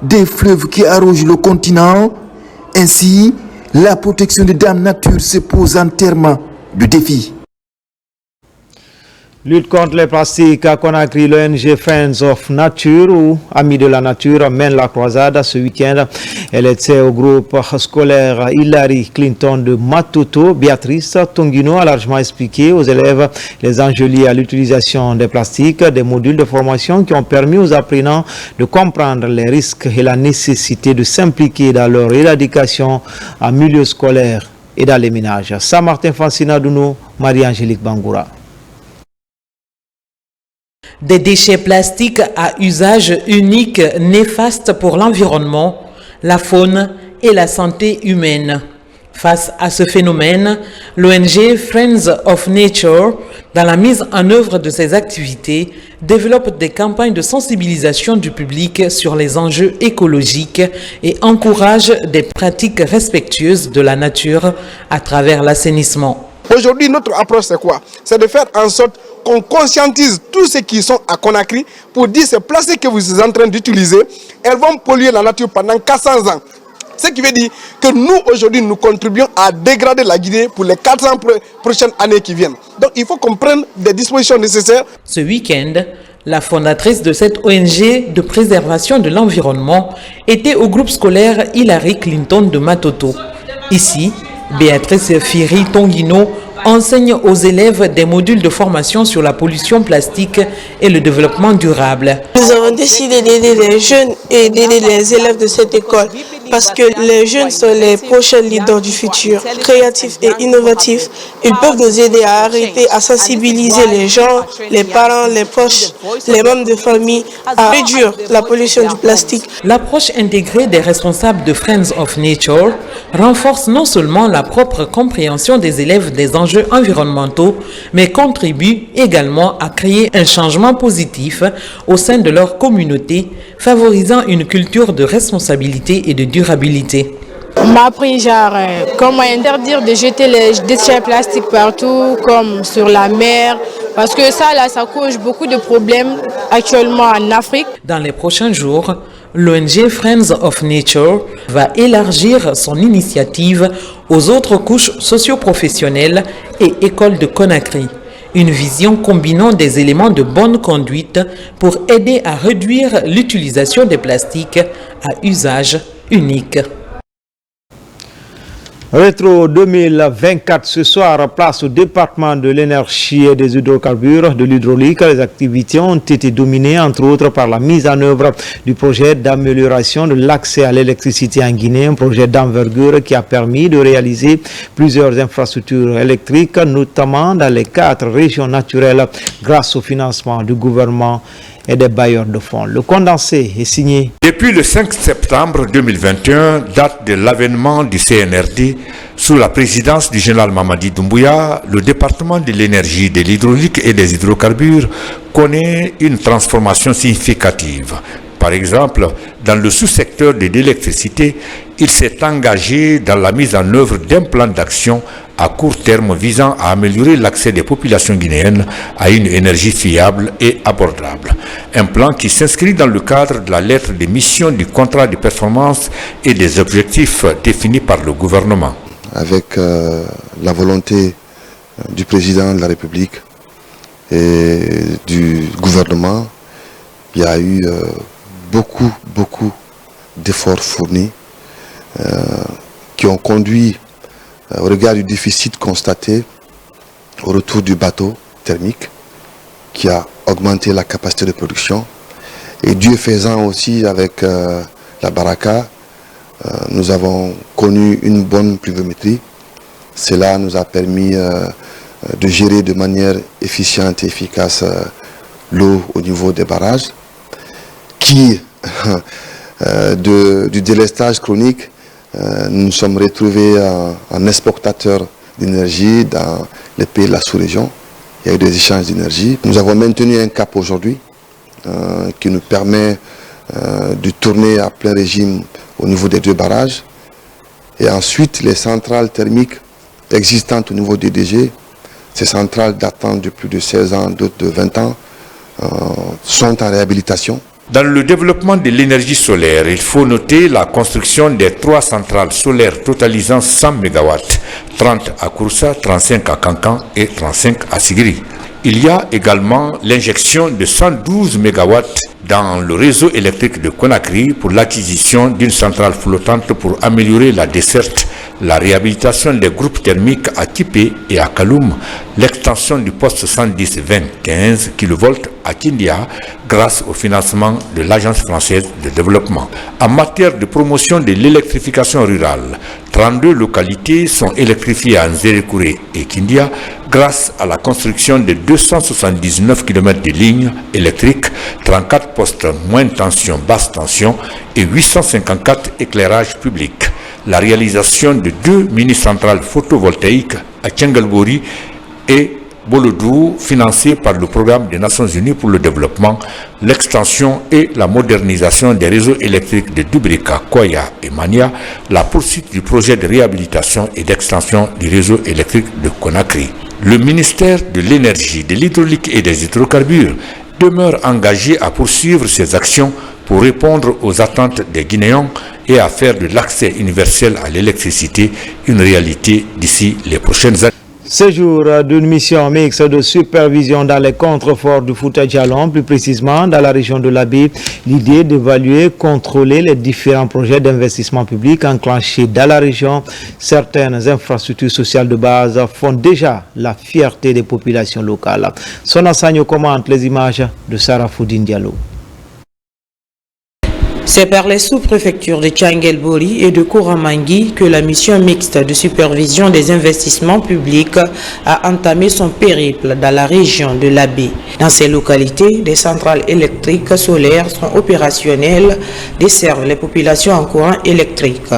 des fleuves qui arrosent le continent. Ainsi, la protection de Dame Nature se pose en termes de défis. Lutte contre les plastiques à Conakry, l'ONG Friends of Nature ou Amis de la Nature mène la croisade ce week-end. Elle était au groupe scolaire Hillary Clinton de Matoto. Béatrice Tongino a largement expliqué aux élèves les enjeux liés à l'utilisation des plastiques, des modules de formation qui ont permis aux apprenants de comprendre les risques et la nécessité de s'impliquer dans leur éradication en milieu scolaire et dans les ménages. Saint-Martin Francina Douno, Marie-Angélique Bangoura. Des déchets plastiques à usage unique néfastes pour l'environnement, la faune et la santé humaine. Face à ce phénomène, l'ONG Friends of Nature, dans la mise en œuvre de ses activités, développe des campagnes de sensibilisation du public sur les enjeux écologiques et encourage des pratiques respectueuses de la nature à travers l'assainissement. Aujourd'hui, notre approche, c'est quoi? C'est de faire en sorte qu'on conscientise tous ceux qui sont à Conakry pour dire ces plastiques que vous êtes en train d'utiliser, elles vont polluer la nature pendant 400 ans. Ce qui veut dire que nous, aujourd'hui, nous contribuons à dégrader la Guinée pour les 400 prochaines années qui viennent. Donc, il faut qu'on prenne des dispositions nécessaires. Ce week-end, la fondatrice de cette ONG de préservation de l'environnement était au groupe scolaire Hillary Clinton de Matoto. Ici, Béatrice Firi Tongino enseigne aux élèves des modules de formation sur la pollution plastique et le développement durable. Nous avons décidé d'aider les jeunes et d'aider les élèves de cette école parce que les jeunes sont les prochains leaders du futur. Créatifs et innovatifs, ils peuvent nous aider à arrêter, à sensibiliser les gens, les parents, les proches, les membres de famille à réduire la pollution du plastique. L'approche intégrée des responsables de Friends of Nature renforce non seulement la propre compréhension des élèves des enjeux environnementaux, mais contribue également à créer un changement positif au sein de leur communauté, favorisant une culture de responsabilité et de durabilité. On m'a appris comment interdire de jeter les déchets plastiques partout, comme sur la mer, parce que ça cause beaucoup de problèmes actuellement en Afrique. Dans les prochains jours, l'ONG Friends of Nature va élargir son initiative aux autres couches socio-professionnelles et écoles de Conakry. Une vision combinant des éléments de bonne conduite pour aider à réduire l'utilisation des plastiques à usage unique. Rétro 2024 ce soir, place au département de l'énergie et des hydrocarbures, de l'hydraulique. Les activités ont été dominées entre autres par la mise en œuvre du projet d'amélioration de l'accès à l'électricité en Guinée, un projet d'envergure qui a permis de réaliser plusieurs infrastructures électriques, notamment dans les 4 régions naturelles grâce au financement du gouvernement et des bailleurs de fonds. Le condensé est signé. Depuis le 5 septembre 2021, date de l'avènement du CNRD, sous la présidence du général Mamadi Doumbouya, le département de l'énergie, de l'hydraulique et des hydrocarbures connaît une transformation significative. Par exemple, dans le sous-secteur de l'électricité, il s'est engagé dans la mise en œuvre d'un plan d'action à court terme visant à améliorer l'accès des populations guinéennes à une énergie fiable et abordable. Un plan qui s'inscrit dans le cadre de la lettre de mission du contrat de performance et des objectifs définis par le gouvernement. Avec la volonté du président de la République et du gouvernement, il y a eu beaucoup d'efforts fournis qui ont conduit au regard du déficit constaté au retour du bateau thermique qui a augmenté la capacité de production. Et Dieu faisant aussi avec la Baraka, nous avons connu une bonne pluviométrie. Cela nous a permis de gérer de manière efficiente et efficace l'eau au niveau des barrages qui, du délestage chronique, nous nous sommes retrouvés en exportateurs d'énergie dans les pays de la sous-région. Il y a eu des échanges d'énergie. Nous avons maintenu un cap aujourd'hui qui nous permet de tourner à plein régime au niveau des 2 barrages. Et ensuite, les centrales thermiques existantes au niveau des DG, ces centrales datant de plus de 16 ans, d'autres de 20 ans, sont en réhabilitation. Dans le développement de l'énergie solaire, il faut noter la construction des 3 centrales solaires totalisant 100 MW, 30 à Kouroussa, 35 à Kankan et 35 à Sigiri. Il y a également l'injection de 112 MW dans le réseau électrique de Conakry pour l'acquisition d'une centrale flottante pour améliorer la desserte, la réhabilitation des groupes thermiques à Kipé et à Kaloum, l'extension du poste 110-20-15 kV à Kindia grâce au financement de l'Agence française de développement. En matière de promotion de l'électrification rurale, 32 localités sont électrifiées en Zérékouré et Kindia grâce à la construction de 279 km de lignes électriques, 34 postes moyenne tension, basse tension et 854 éclairages publics. La réalisation de 2 mini-centrales photovoltaïques à Tchengalbori et Bolodou, financées par le programme des Nations Unies pour le développement, l'extension et la modernisation des réseaux électriques de Dubrika, Koya et Mania, la poursuite du projet de réhabilitation et d'extension du réseau électrique de Conakry. Le ministère de l'Énergie, de l'Hydraulique et des Hydrocarbures demeure engagé à poursuivre ses actions pour répondre aux attentes des Guinéens et à faire de l'accès universel à l'électricité une réalité d'ici les prochaines années. Séjour d'une mission mixte de supervision dans les contreforts du Fouta Djallon, plus précisément dans la région de l'Abi. L'idée d'évaluer, contrôler les différents projets d'investissement public enclenchés dans la région. Certaines infrastructures sociales de base font déjà la fierté des populations locales. Son enseigne commente les images de Sarah Foudine Diallo. C'est par les sous-préfectures de Tchanguelbori et de Kouramangui que la mission mixte de supervision des investissements publics a entamé son périple dans la région de l'Abi. Dans ces localités, des centrales électriques solaires sont opérationnelles, desservent les populations en courant électrique.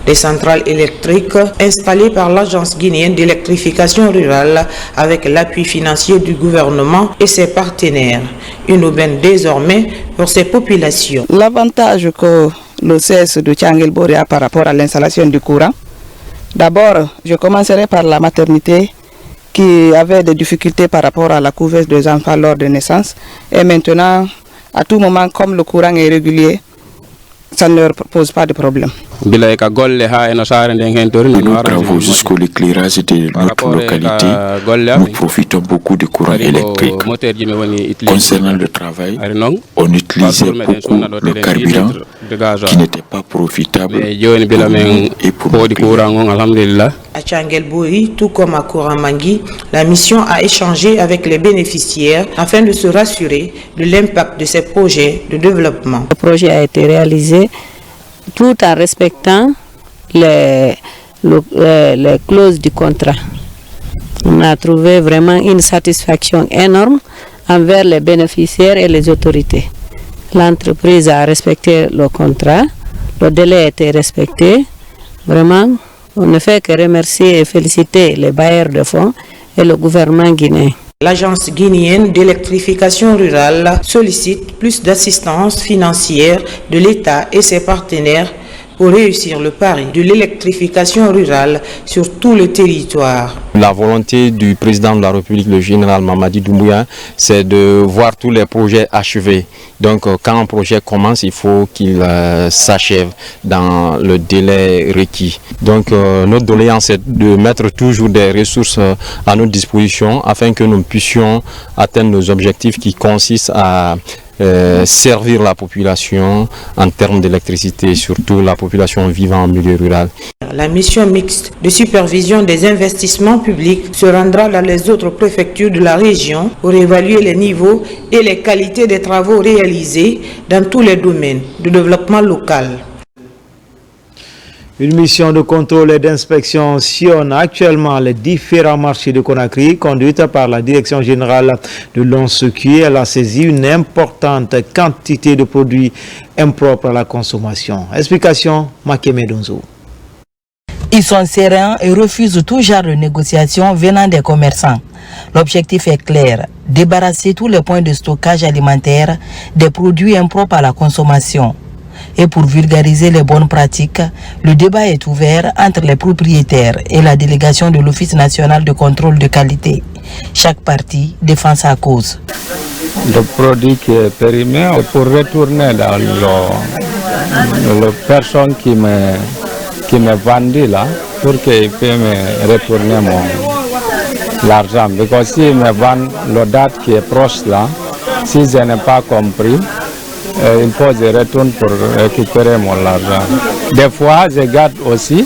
Des centrales électriques installées par l'Agence guinéenne d'électrification rurale avec l'appui financier du gouvernement et ses partenaires. Une aubaine désormais pour ces populations. L'avantage que le CS de Tchanguelbori a par rapport à l'installation du courant. D'abord, je commencerai par la maternité qui avait des difficultés par rapport à la couveuse des enfants lors de naissance. Et maintenant, à tout moment, comme le courant est régulier, ça ne leur pose pas de problème. De nos travaux jusqu'au l'éclairage de notre localité, nous profitons beaucoup du courant électrique. Concernant le travail, on utilise utilisaient beaucoup le carburant qui n'était pas profitable pour nous et pour le pays. À Tchanguelbouri, tout comme à Kouramangui, la mission a échangé avec les bénéficiaires afin de se rassurer de l'impact de ces projets de développement. Le projet a été réalisé tout en respectant les clauses du contrat. On a trouvé vraiment une satisfaction énorme envers les bénéficiaires et les autorités. L'entreprise a respecté le contrat, le délai a été respecté. Vraiment, on ne fait que remercier et féliciter les bailleurs de fonds et le gouvernement guinéen. L'agence guinéenne d'électrification rurale sollicite plus d'assistance financière de l'État et ses partenaires pour réussir le pari de l'électrification rurale sur tout le territoire. La volonté du président de la République, le général Mamadi Doumbouya, c'est de voir tous les projets achevés. Donc quand un projet commence, il faut qu'il s'achève dans le délai requis. Donc notre doléance est de mettre toujours des ressources à notre disposition afin que nous puissions atteindre nos objectifs qui consistent à servir la population en termes d'électricité, surtout la population vivant en milieu rural. La mission mixte de supervision des investissements publics se rendra dans les autres préfectures de la région pour évaluer les niveaux et les qualités des travaux réalisés dans tous les domaines de développement local. Une mission de contrôle et d'inspection sillonne actuellement les différents marchés de Conakry, conduite par la Direction générale de l'ONSECU. Elle a saisi une importante quantité de produits impropres à la consommation. Explication, Makeme Donzo. Ils sont sereins et refusent tout genre de négociation venant des commerçants. L'objectif est clair, débarrasser tous les points de stockage alimentaire des produits impropres à la consommation. Et pour vulgariser les bonnes pratiques, le débat est ouvert entre les propriétaires et la délégation de l'Office national de contrôle de qualité. Chaque partie défend sa cause. Le produit qui est périmé, c'est pour retourner dans la personne qui me vendit là, pour qu'il puisse me retourner l'argent. Parce que s'il me vend la date qui est proche là, si je n'ai pas compris, il faut que je retourne pour récupérer mon argent. Des fois, je garde aussi.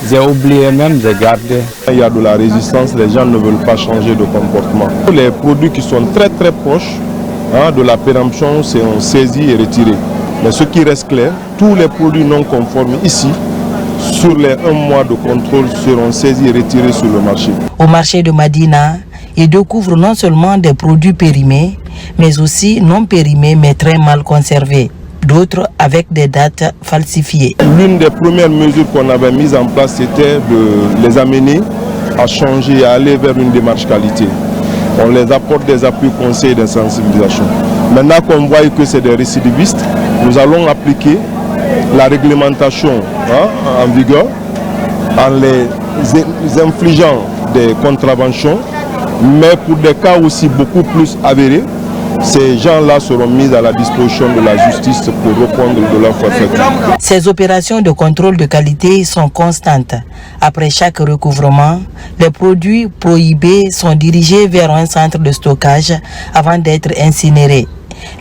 J'ai oublié même de garder. Il y a de la résistance, les gens ne veulent pas changer de comportement. Les produits qui sont très proches de la péremption sont saisis et retirés. Mais ce qui reste clair, tous les produits non conformes ici, sur les 1 mois de contrôle, seront saisis et retirés sur le marché. Au marché de Madina, ils découvrent non seulement des produits périmés, mais aussi non périmés mais très mal conservés. D'autres avec des dates falsifiées. L'une des premières mesures qu'on avait mises en place, c'était de les amener à changer, à aller vers une démarche qualité. On les apporte des appuis conseils de sensibilisation. Maintenant qu'on voit que c'est des récidivistes, nous allons appliquer la réglementation en vigueur en les infligeant des contraventions, mais pour des cas aussi beaucoup plus avérés, ces gens-là seront mis à la disposition de la justice pour répondre de leur forfaiture. Ces opérations de contrôle de qualité sont constantes. Après chaque recouvrement, les produits prohibés sont dirigés vers un centre de stockage avant d'être incinérés.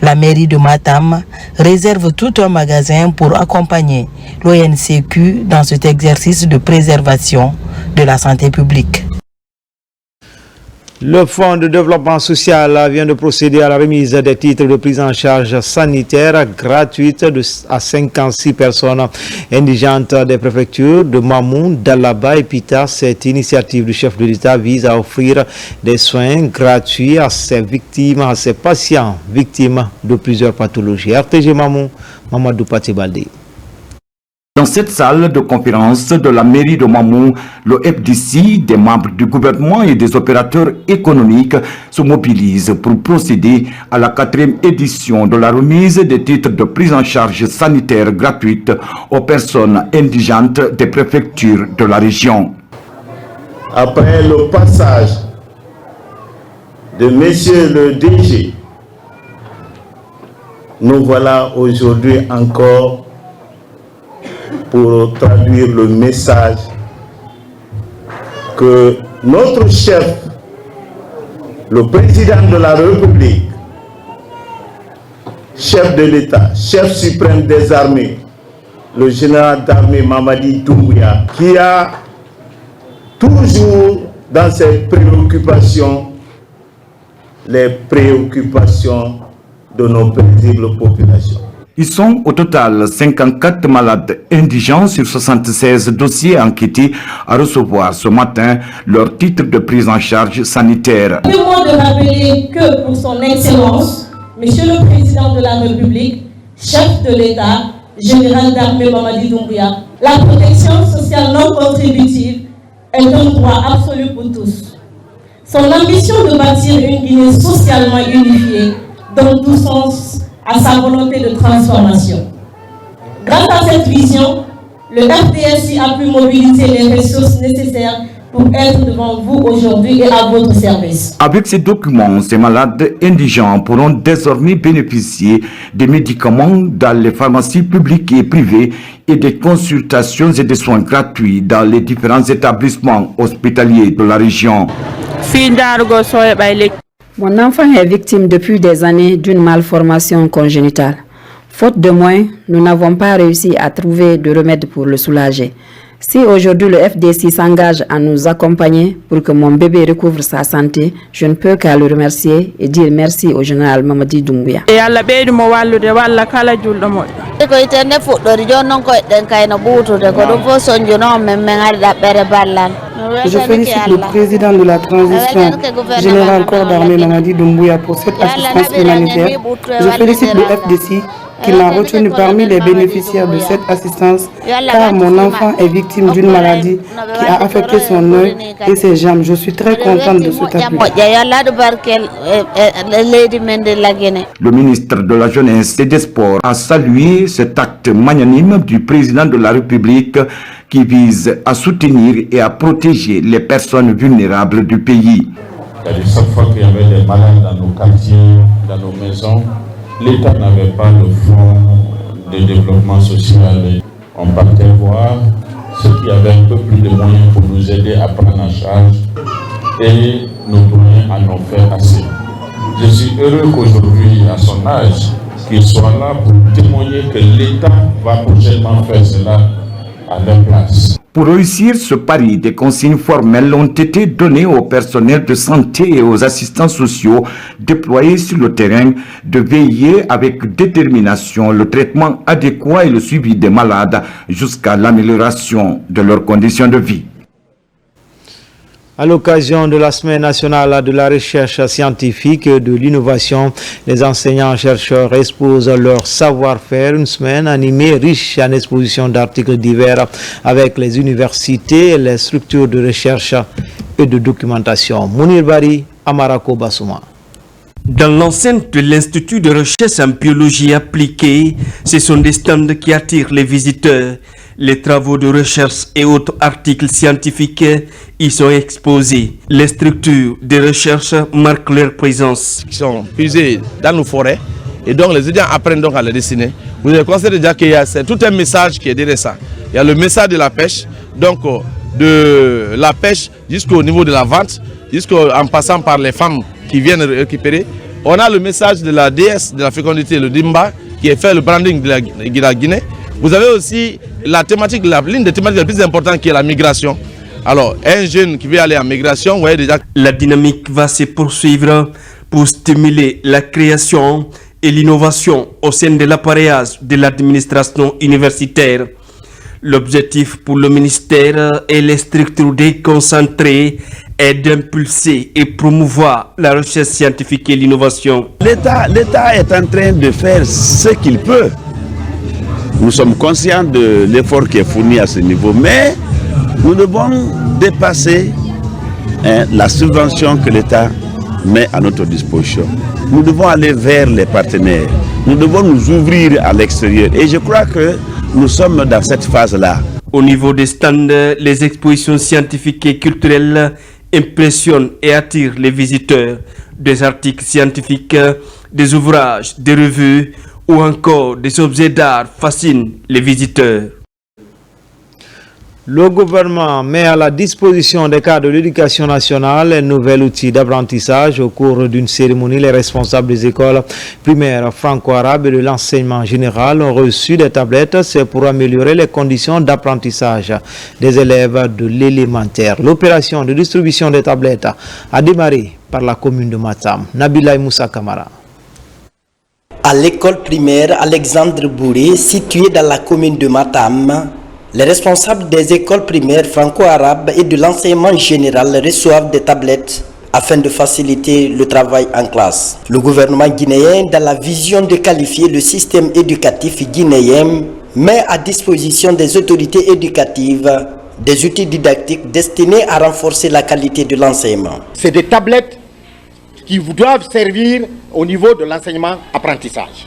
La mairie de Matam réserve tout un magasin pour accompagner l'ONCQ dans cet exercice de préservation de la santé publique. Le Fonds de développement social vient de procéder à la remise des titres de prise en charge sanitaire gratuite à 56 personnes indigentes des préfectures de Mamou, d'Alaba et Pita. Cette initiative du chef de l'État vise à offrir des soins gratuits à ses victimes, à ses patients victimes de plusieurs pathologies. RTG Mamou, Mamadou Patibaldi. Dans cette salle de conférence de la mairie de Mamou, le FDC, des membres du gouvernement et des opérateurs économiques se mobilisent pour procéder à la 4e édition de la remise des titres de prise en charge sanitaire gratuite aux personnes indigentes des préfectures de la région. Après le passage de Monsieur le DG, nous voilà aujourd'hui encore pour traduire le message que notre chef, le président de la République, chef de l'État, chef suprême des armées, le général d'armée Mamadi Doumbouya, qui a toujours dans ses préoccupations les préoccupations de nos paisibles populations. Ils sont au total 54 malades indigents sur 76 dossiers enquêtés à recevoir ce matin leur titre de prise en charge sanitaire. Permettez-moi de rappeler que pour son Excellence, Monsieur le Président de la République, chef de l'État, général d'armée Mamadi Doumbouya, la protection sociale non contributive est un droit absolu pour tous. Son ambition de bâtir une Guinée socialement unifiée donne tout sens à sa volonté de transformation. Grâce à cette vision, le FDSI a pu mobiliser les ressources nécessaires pour être devant vous aujourd'hui et à votre service. Avec ces documents, ces malades indigents pourront désormais bénéficier des médicaments dans les pharmacies publiques et privées et des consultations et des soins gratuits dans les différents établissements hospitaliers de la région. Mon enfant est victime depuis des années d'une malformation congénitale. Faute de moyens, nous n'avons pas réussi à trouver de remède pour le soulager. Si aujourd'hui le FDC s'engage à nous accompagner pour que mon bébé recouvre sa santé, je ne peux qu'à le remercier et dire merci au général Mamadi Doumbouya. Je félicite le président de la transition, général corps d'armée Mamadi Doumbouya, pour cette assistance humanitaire. Je félicite le FDC qui m'a retenu parmi les bénéficiaires de cette assistance, car mon enfant est victime d'une maladie qui a affecté son œil et ses jambes. Je suis très contente de cet appui. Le ministre de la Jeunesse et des Sports a salué cet acte magnanime du président de la République qui vise à soutenir et à protéger les personnes vulnérables du pays. Chaque fois qu'il y avait des malades dans nos quartiers, dans nos maisons, l'État n'avait pas le fonds de développement social. On partait voir ceux qui avaient un peu plus de moyens pour nous aider à prendre en charge et nos moyens en ont fait assez. Je suis heureux qu'aujourd'hui, à son âge, qu'il soit là pour témoigner que l'État va prochainement faire cela à leur place. Pour réussir ce pari, des consignes formelles ont été données au personnel de santé et aux assistants sociaux déployés sur le terrain de veiller avec détermination le traitement adéquat et le suivi des malades jusqu'à l'amélioration de leurs conditions de vie. À l'occasion de la Semaine nationale de la recherche scientifique et de l'innovation, les enseignants-chercheurs exposent leur savoir-faire. Une semaine animée riche en expositions d'articles divers avec les universités et les structures de recherche et de documentation. Mounir Bari, Amarako Bassouma. Dans l'enceinte de l'Institut de recherche en biologie appliquée, ce sont des stands qui attirent les visiteurs. Les travaux de recherche et autres articles scientifiques y sont exposés. Les structures de recherche marquent leur présence. Ils sont puisés dans nos forêts et donc les étudiants apprennent donc à les dessiner. Vous avez constaté déjà qu'il y a tout un message qui est derrière ça. Il y a le message de la pêche, donc de la pêche jusqu'au niveau de la vente, jusqu'en passant par les femmes qui viennent récupérer. On a le message de la déesse de la fécondité, le Dimba, qui est fait le branding de la Guinée. Vous avez aussi la thématique, l'une des thématiques les plus importantes qui est la migration. Alors, un jeune qui veut aller en migration, vous voyez déjà... La dynamique va se poursuivre pour stimuler la création et l'innovation au sein de l'appareillage de l'administration universitaire. L'objectif pour le ministère et les structures déconcentrées est d'impulser et promouvoir la recherche scientifique et l'innovation. L'État est en train de faire ce qu'il peut. Nous sommes conscients de l'effort qui est fourni à ce niveau, mais nous devons dépasser la subvention que l'État met à notre disposition. Nous devons aller vers les partenaires. Nous devons nous ouvrir à l'extérieur. Et je crois que nous sommes dans cette phase-là. Au niveau des stands, les expositions scientifiques et culturelles impressionnent et attirent les visiteurs. Des articles scientifiques, des ouvrages, des revues ou encore des objets d'art fascinent les visiteurs. Le gouvernement met à la disposition des cadres de l'éducation nationale un nouvel outil d'apprentissage. Au cours d'une cérémonie, les responsables des écoles primaires franco-arabes et de l'enseignement général ont reçu des tablettes. C'est pour améliorer les conditions d'apprentissage des élèves de l'élémentaire. L'opération de distribution des tablettes a démarré par la commune de Matam. Nabila Moussa Kamara. À l'école primaire Alexandre Bourré, située dans la commune de Matam, les responsables des écoles primaires franco-arabes et de l'enseignement général reçoivent des tablettes afin de faciliter le travail en classe. Le gouvernement guinéen, dans la vision de qualifier le système éducatif guinéen, met à disposition des autorités éducatives des outils didactiques destinés à renforcer la qualité de l'enseignement. C'est des tablettes qui vous doivent servir au niveau de l'enseignement-apprentissage.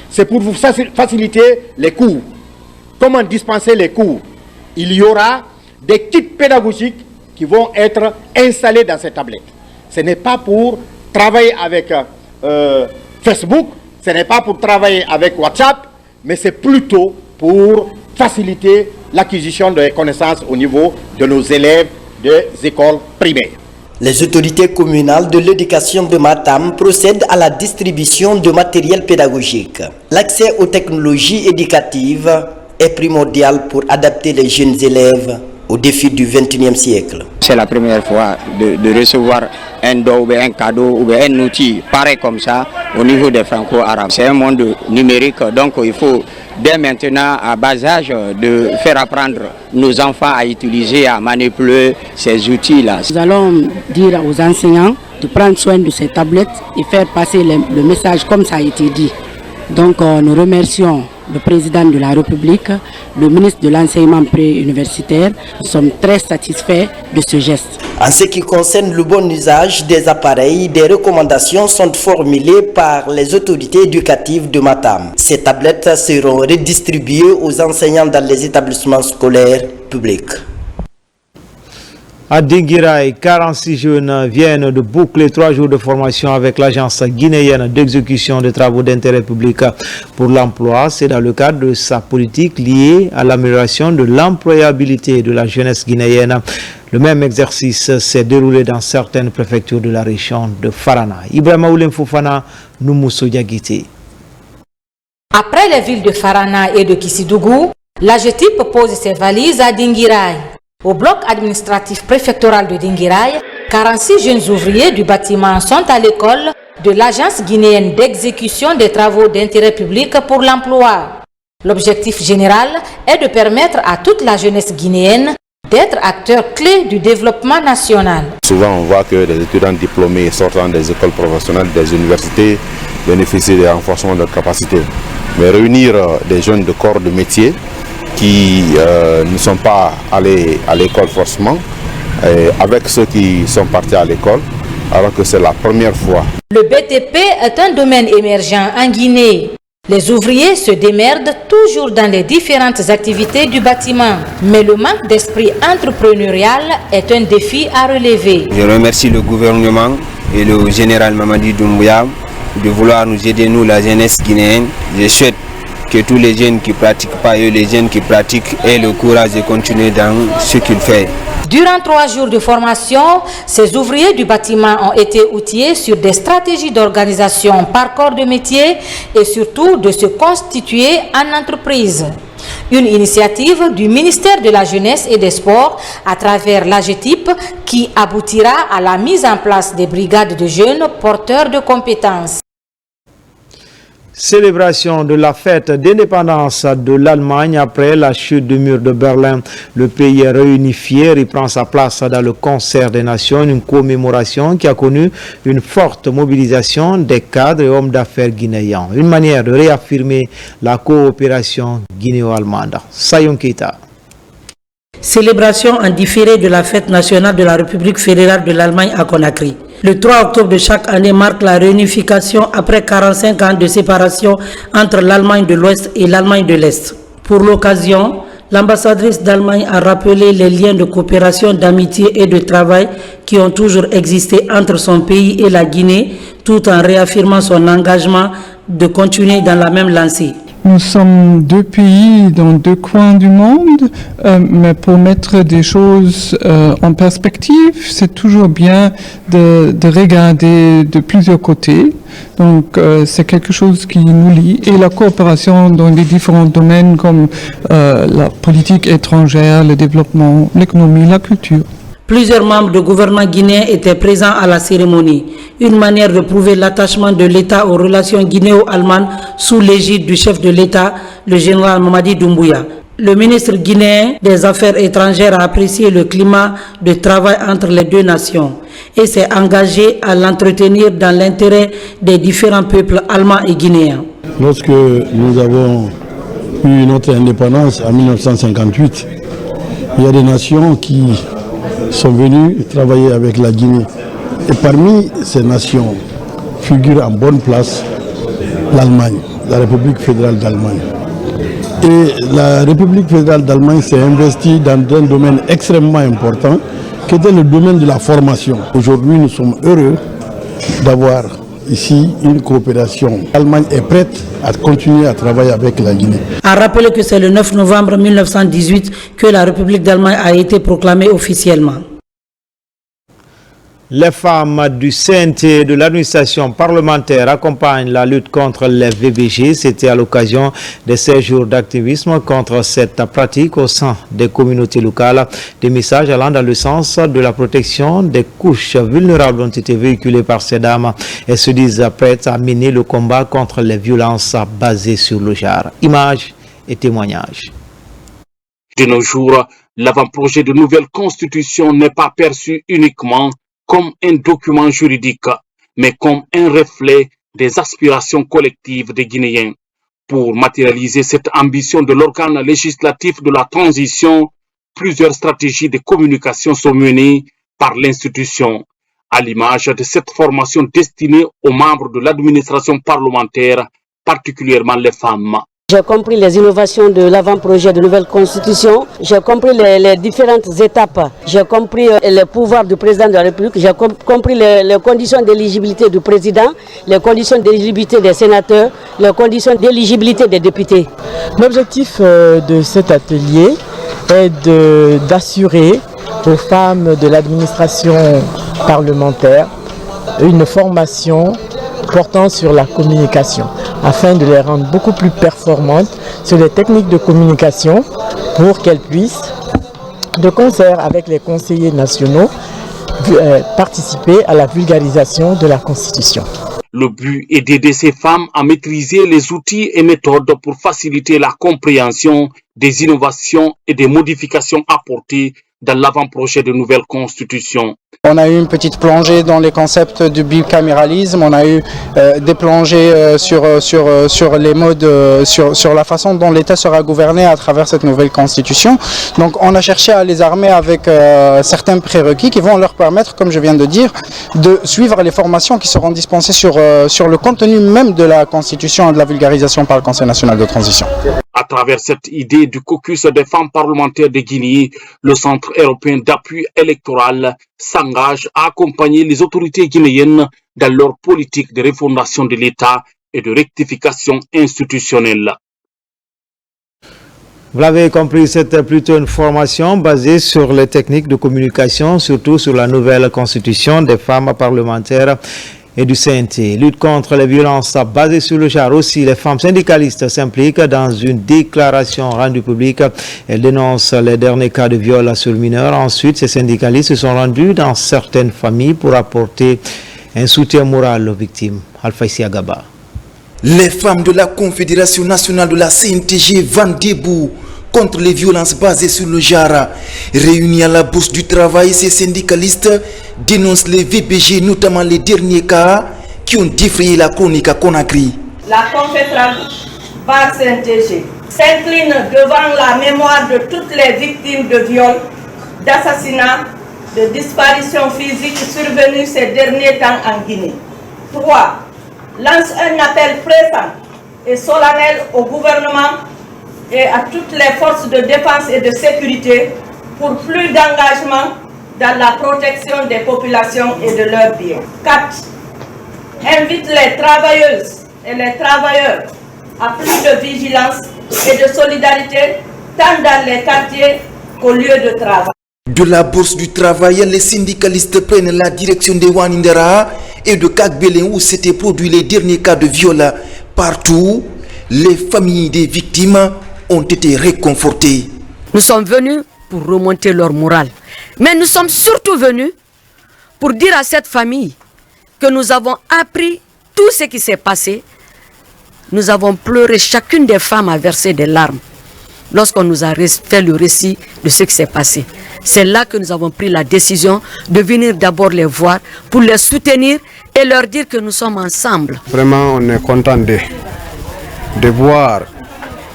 C'est pour vous faciliter les cours. Comment dispenser les cours? Il y aura des kits pédagogiques qui vont être installés dans ces tablettes. Ce n'est pas pour travailler avec Facebook, ce n'est pas pour travailler avec WhatsApp, mais c'est plutôt pour faciliter l'acquisition de connaissances au niveau de nos élèves des écoles primaires. Les autorités communales de l'éducation de Matam procèdent à la distribution de matériel pédagogique. L'accès aux technologies éducatives est primordial pour adapter les jeunes élèves aux défis du XXIe siècle. C'est la première fois de recevoir un don ou un cadeau ou un outil pareil comme ça au niveau des franco-arabes. C'est un monde numérique, donc il faut dès maintenant à bas âge de faire apprendre nos enfants à utiliser, à manipuler ces outils-là. Nous allons dire aux enseignants de prendre soin de ces tablettes et faire passer le message comme ça a été dit. Donc nous remercions le président de la République, le ministre de l'enseignement pré-universitaire. Nous sommes très satisfaits de ce geste. En ce qui concerne le bon usage des appareils, des recommandations sont formulées par les autorités éducatives de Matam. Ces tablettes seront redistribuées aux enseignants dans les établissements scolaires publics. À Dinguiraye, 46 jeunes viennent de boucler 3 jours de formation avec l'agence guinéenne d'exécution des travaux d'intérêt public pour l'emploi. C'est dans le cadre de sa politique liée à l'amélioration de l'employabilité de la jeunesse guinéenne. Le même exercice s'est déroulé dans certaines préfectures de la région de Farana. Ibrahima Oulem Fofana, Noumousso Diagité. Après les villes de Farana et de Kissidougou, l'AGETIP pose ses valises à Dinguiraye. Au bloc administratif préfectoral de Dinguiraye, 46 jeunes ouvriers du bâtiment sont à l'école de l'Agence guinéenne d'exécution des travaux d'intérêt public pour l'emploi. L'objectif général est de permettre à toute la jeunesse guinéenne d'être acteurs clés du développement national. Souvent, on voit que les étudiants diplômés sortant des écoles professionnelles, des universités, bénéficient des renforcements de leur capacité. Mais réunir des jeunes de corps de métier qui ne sont pas allés à l'école forcément, avec ceux qui sont partis à l'école, alors que c'est la première fois. Le BTP est un domaine émergent en Guinée. Les ouvriers se démerdent toujours dans les différentes activités du bâtiment. Mais le manque d'esprit entrepreneurial est un défi à relever. Je remercie le gouvernement et le général Mamadi Doumbouya de vouloir nous aider, nous, la jeunesse guinéenne. Je souhaite que tous les jeunes qui ne pratiquent pas et les jeunes qui pratiquent aient le courage de continuer dans ce qu'ils font. Durant 3 jours de formation, ces ouvriers du bâtiment ont été outillés sur des stratégies d'organisation par corps de métier et surtout de se constituer en entreprise. Une initiative du ministère de la Jeunesse et des Sports à travers l'AGETIP qui aboutira à la mise en place des brigades de jeunes porteurs de compétences. Célébration de la fête d'indépendance de l'Allemagne après la chute du mur de Berlin. Le pays réunifié reprend sa place dans le concert des nations, une commémoration qui a connu une forte mobilisation des cadres et hommes d'affaires guinéens. Une manière de réaffirmer la coopération guinéo-allemande. Sayon Keita. Célébration en différé de la fête nationale de la République fédérale de l'Allemagne à Conakry. Le 3 octobre de chaque année marque la réunification après 45 ans de séparation entre l'Allemagne de l'Ouest et l'Allemagne de l'Est. Pour l'occasion, l'ambassadrice d'Allemagne a rappelé les liens de coopération, d'amitié et de travail qui ont toujours existé entre son pays et la Guinée, tout en réaffirmant son engagement de continuer dans la même lancée. Nous sommes deux pays dans deux coins du monde, mais pour mettre des choses en perspective, c'est toujours bien de regarder de plusieurs côtés. Donc c'est quelque chose qui nous lie. Et la coopération dans les différents domaines comme la politique étrangère, le développement, l'économie, la culture. Plusieurs membres du gouvernement guinéen étaient présents à la cérémonie. Une manière de prouver l'attachement de l'État aux relations guinéo-allemandes sous l'égide du chef de l'État, le général Mamadi Doumbouya. Le ministre guinéen des Affaires étrangères a apprécié le climat de travail entre les deux nations et s'est engagé à l'entretenir dans l'intérêt des différents peuples allemands et guinéens. Lorsque nous avons eu notre indépendance en 1958, il y a des nations qui sont venus travailler avec la Guinée. Et parmi ces nations figure en bonne place l'Allemagne, la République fédérale d'Allemagne. Et la République fédérale d'Allemagne s'est investie dans un domaine extrêmement important, qui était le domaine de la formation. Aujourd'hui, nous sommes heureux d'avoir ici une coopération. L'Allemagne est prête à continuer à travailler avec la Guinée. À rappeler que c'est le 9 novembre 1918 que la République d'Allemagne a été proclamée officiellement. Les femmes du CNT de l'administration parlementaire accompagnent la lutte contre les VBG. C'était à l'occasion de 16 jours d'activisme contre cette pratique au sein des communautés locales. Des messages allant dans le sens de la protection des couches vulnérables ont été véhiculés par ces dames et se disent prêtes à mener le combat contre les violences basées sur le genre. Images et témoignages. De nos jours, l'avant-projet de nouvelle constitution n'est pas perçu uniquement comme un document juridique, mais comme un reflet des aspirations collectives des Guinéens. Pour matérialiser cette ambition de l'organe législatif de la transition, plusieurs stratégies de communication sont menées par l'institution, à l'image de cette formation destinée aux membres de l'administration parlementaire, particulièrement les femmes. J'ai compris les innovations de l'avant-projet de nouvelle constitution, j'ai compris les différentes étapes, j'ai compris les pouvoirs du président de la République, j'ai compris les conditions d'éligibilité du président, les conditions d'éligibilité des sénateurs, les conditions d'éligibilité des députés. L'objectif de cet atelier est d'assurer aux femmes de l'administration parlementaire une formation portant sur la communication, afin de les rendre beaucoup plus performantes sur les techniques de communication pour qu'elles puissent, de concert avec les conseillers nationaux, participer à la vulgarisation de la Constitution. Le but est d'aider ces femmes à maîtriser les outils et méthodes pour faciliter la compréhension des innovations et des modifications apportées dans l'avant-projet de nouvelle constitution. On a eu une petite plongée dans les concepts du bicaméralisme, on a eu des plongées sur les modes, sur la façon dont l'État sera gouverné à travers cette nouvelle constitution. Donc on a cherché à les armer avec certains prérequis qui vont leur permettre, comme je viens de dire, de suivre les formations qui seront dispensées sur le contenu même de la constitution et de la vulgarisation par le Conseil national de transition. À travers cette idée du caucus des femmes parlementaires de Guinée, le Centre européen d'appui électoral s'engage à accompagner les autorités guinéennes dans leur politique de refondation de l'État et de rectification institutionnelle. Vous l'avez compris, c'est plutôt une formation basée sur les techniques de communication, surtout sur la nouvelle constitution des femmes parlementaires et du CNT. Lutte contre les violences basées sur le genre. Aussi, les femmes syndicalistes s'impliquent dans une déclaration rendue publique. Elles dénoncent les derniers cas de viol sur mineurs. Ensuite, ces syndicalistes se sont rendus dans certaines familles pour apporter un soutien moral aux victimes. Alpha Isiagaba. Les femmes de la Confédération nationale de la CNTG vont debout contre les violences basées sur le genre. Réunis à la Bourse du Travail, ces syndicalistes dénoncent les VBG, notamment les derniers cas qui ont défrayé la chronique à Conakry. La Confédération par CNTG s'incline devant la mémoire de toutes les victimes de viols, d'assassinats, de disparitions physiques survenues ces derniers temps en Guinée. 3. Lance un appel pressant et solennel au gouvernement et à toutes les forces de défense et de sécurité pour plus d'engagement dans la protection des populations et de leurs biens. 4. Invite les travailleuses et les travailleurs à plus de vigilance et de solidarité, tant dans les quartiers qu'au lieu de travail. De la bourse du travail, les syndicalistes prennent la direction de Wanindera et de Kagbelen où s'étaient produits les derniers cas de viol. Partout, les familles des victimes ont été réconfortées. Nous sommes venus pour remonter leur morale. Mais nous sommes surtout venus pour dire à cette famille que nous avons appris tout ce qui s'est passé. Nous avons pleuré, chacune des femmes a versé des larmes lorsqu'on nous a fait le récit de ce qui s'est passé. C'est là que nous avons pris la décision de venir d'abord les voir pour les soutenir et leur dire que nous sommes ensemble. Vraiment, on est content de voir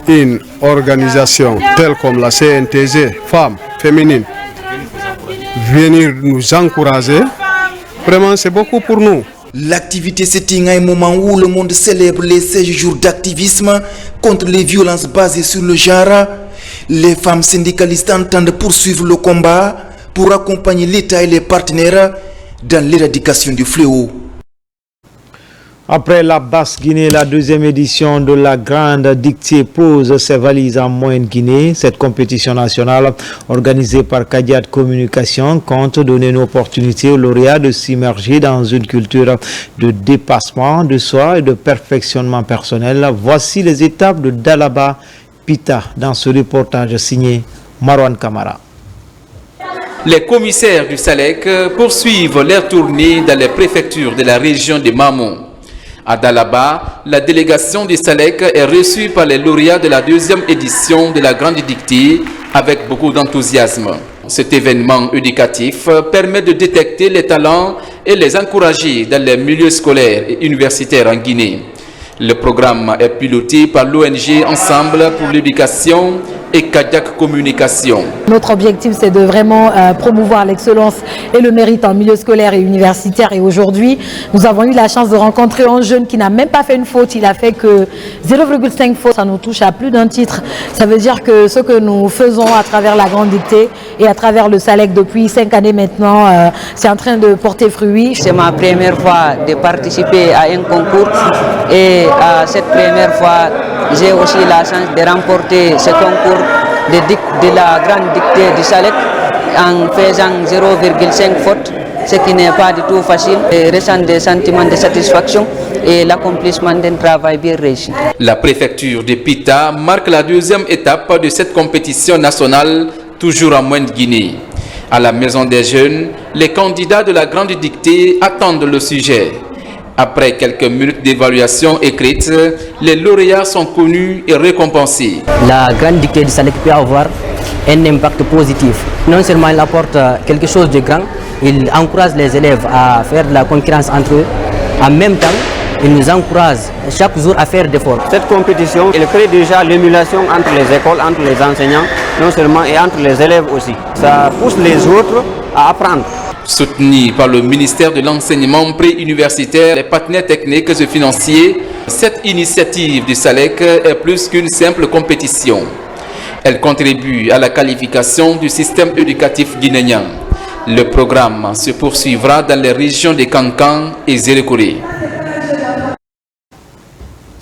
une organisation telle comme la CNTG, femmes, féminines, venir nous encourager. Vraiment, c'est beaucoup pour nous. L'activité s'éteint à un moment où le monde célèbre les 16 jours d'activisme contre les violences basées sur le genre. Les femmes syndicalistes entendent poursuivre le combat pour accompagner l'État et les partenaires dans l'éradication du fléau. Après la Basse-Guinée, la deuxième édition de la Grande Dictée pose ses valises en Moyenne-Guinée. Cette compétition nationale organisée par Kadiat Communication compte donner une opportunité aux lauréats de s'immerger dans une culture de dépassement de soi et de perfectionnement personnel. Voici les étapes de Dalaba Pita dans ce reportage signé Marwan Kamara. Les commissaires du SALEC poursuivent leur tournée dans les préfectures de la région de Mamou. À Dalaba, la délégation du SALEC est reçue par les lauréats de la deuxième édition de la Grande Dictée avec beaucoup d'enthousiasme. Cet événement éducatif permet de détecter les talents et les encourager dans les milieux scolaires et universitaires en Guinée. Le programme est piloté par l'ONG Ensemble pour l'éducation et Kadiak Communication. Notre objectif, c'est de vraiment promouvoir l'excellence et le mérite en milieu scolaire et universitaire. Et aujourd'hui, nous avons eu la chance de rencontrer un jeune qui n'a même pas fait une faute. Il a fait que 0,5 fautes. Ça nous touche à plus d'un titre. Ça veut dire que ce que nous faisons à travers la Grande Dictée et à travers le SALEC depuis 5 années maintenant, c'est en train de porter fruit. C'est ma première fois de participer à un concours et à cette première fois, j'ai aussi la chance de remporter ce concours de la Grande Dictée du SALEC en faisant 0,5 fautes, ce qui n'est pas du tout facile. Et ressent des sentiments de satisfaction et l'accomplissement d'un travail bien réussi. La préfecture de Pita marque la deuxième étape de cette compétition nationale, toujours en Moyenne-Guinée. À la Maison des Jeunes, les candidats de la Grande Dictée attendent le sujet. Après quelques minutes d'évaluation écrite, les lauréats sont connus et récompensés. La Grande Dictée du SALEC peut avoir un impact positif. Non seulement il apporte quelque chose de grand, il encourage les élèves à faire de la concurrence entre eux. En même temps, il nous encourage chaque jour à faire d'efforts. Cette compétition, elle crée déjà l'émulation entre les écoles, entre les enseignants, non seulement et entre les élèves aussi. Ça pousse les autres à apprendre. Soutenu par le ministère de l'enseignement pré-universitaire, les partenaires techniques et financiers, cette initiative du SALEC est plus qu'une simple compétition. Elle contribue à la qualification du système éducatif guinéen. Le programme se poursuivra dans les régions de Kankan et Zérékoré.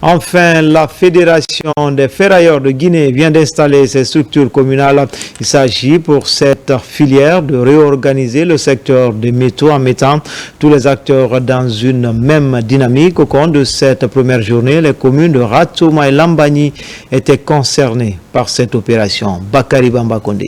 Enfin, la Fédération des ferrailleurs de Guinée vient d'installer ses structures communales. Il s'agit pour cette filière de réorganiser le secteur des métaux en mettant tous les acteurs dans une même dynamique. Au cours de cette première journée, les communes de Ratouma et Lambani étaient concernées par cette opération. Bakari Bambakonde.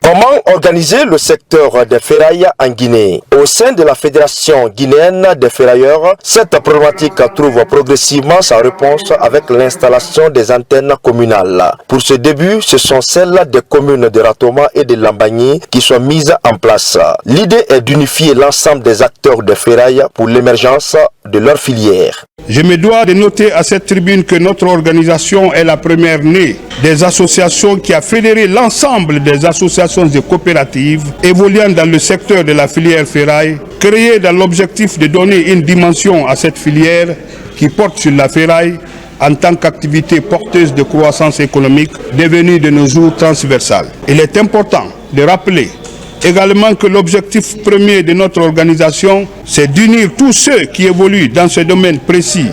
Comment organiser le secteur des ferrailles en Guinée? Au sein de la Fédération guinéenne des ferrailleurs, cette problématique trouve progressivement sa réponse avec l'installation des antennes communales. Pour ce début, ce sont celles des communes de Ratoma et de Lambani qui sont mises en place. L'idée est d'unifier l'ensemble des acteurs de ferrailles pour l'émergence de leur filière. Je me dois de noter à cette tribune que notre organisation est la première née des associations qui a fédéré l'ensemble des associations et coopératives évoluant dans le secteur de la filière ferraille, créée dans l'objectif de donner une dimension à cette filière qui porte sur la ferraille en tant qu'activité porteuse de croissance économique devenue de nos jours transversale. Il est important de rappeler également que l'objectif premier de notre organisation, c'est d'unir tous ceux qui évoluent dans ce domaine précis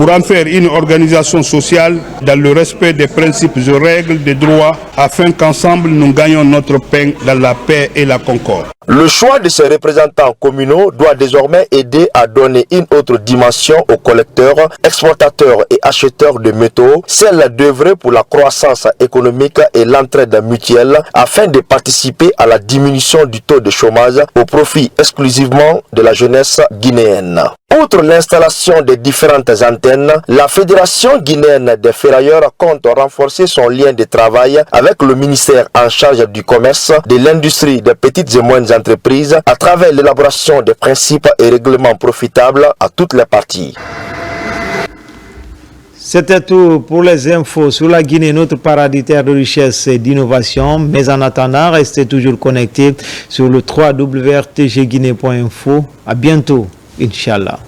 pour en faire une organisation sociale dans le respect des principes et règles des droits afin qu'ensemble nous gagnions notre pain dans la paix et la concorde. Le choix de ces représentants communaux doit désormais aider à donner une autre dimension aux collecteurs, exportateurs et acheteurs de métaux, celle d'œuvrer pour la croissance économique et l'entraide mutuelle afin de participer à la diminution du taux de chômage au profit exclusivement de la jeunesse guinéenne. Outre l'installation des différentes antennes, la Fédération guinéenne des ferrailleurs compte renforcer son lien de travail avec le ministère en charge du commerce, de l'industrie, des petites et moyennes entreprises à travers l'élaboration des principes et règlements profitables à toutes les parties. C'était tout pour les infos sur la Guinée, notre paradis terre de richesse et d'innovation. Mais en attendant, restez toujours connectés sur le www.rtgguinée.info. À bientôt, Inch'Allah.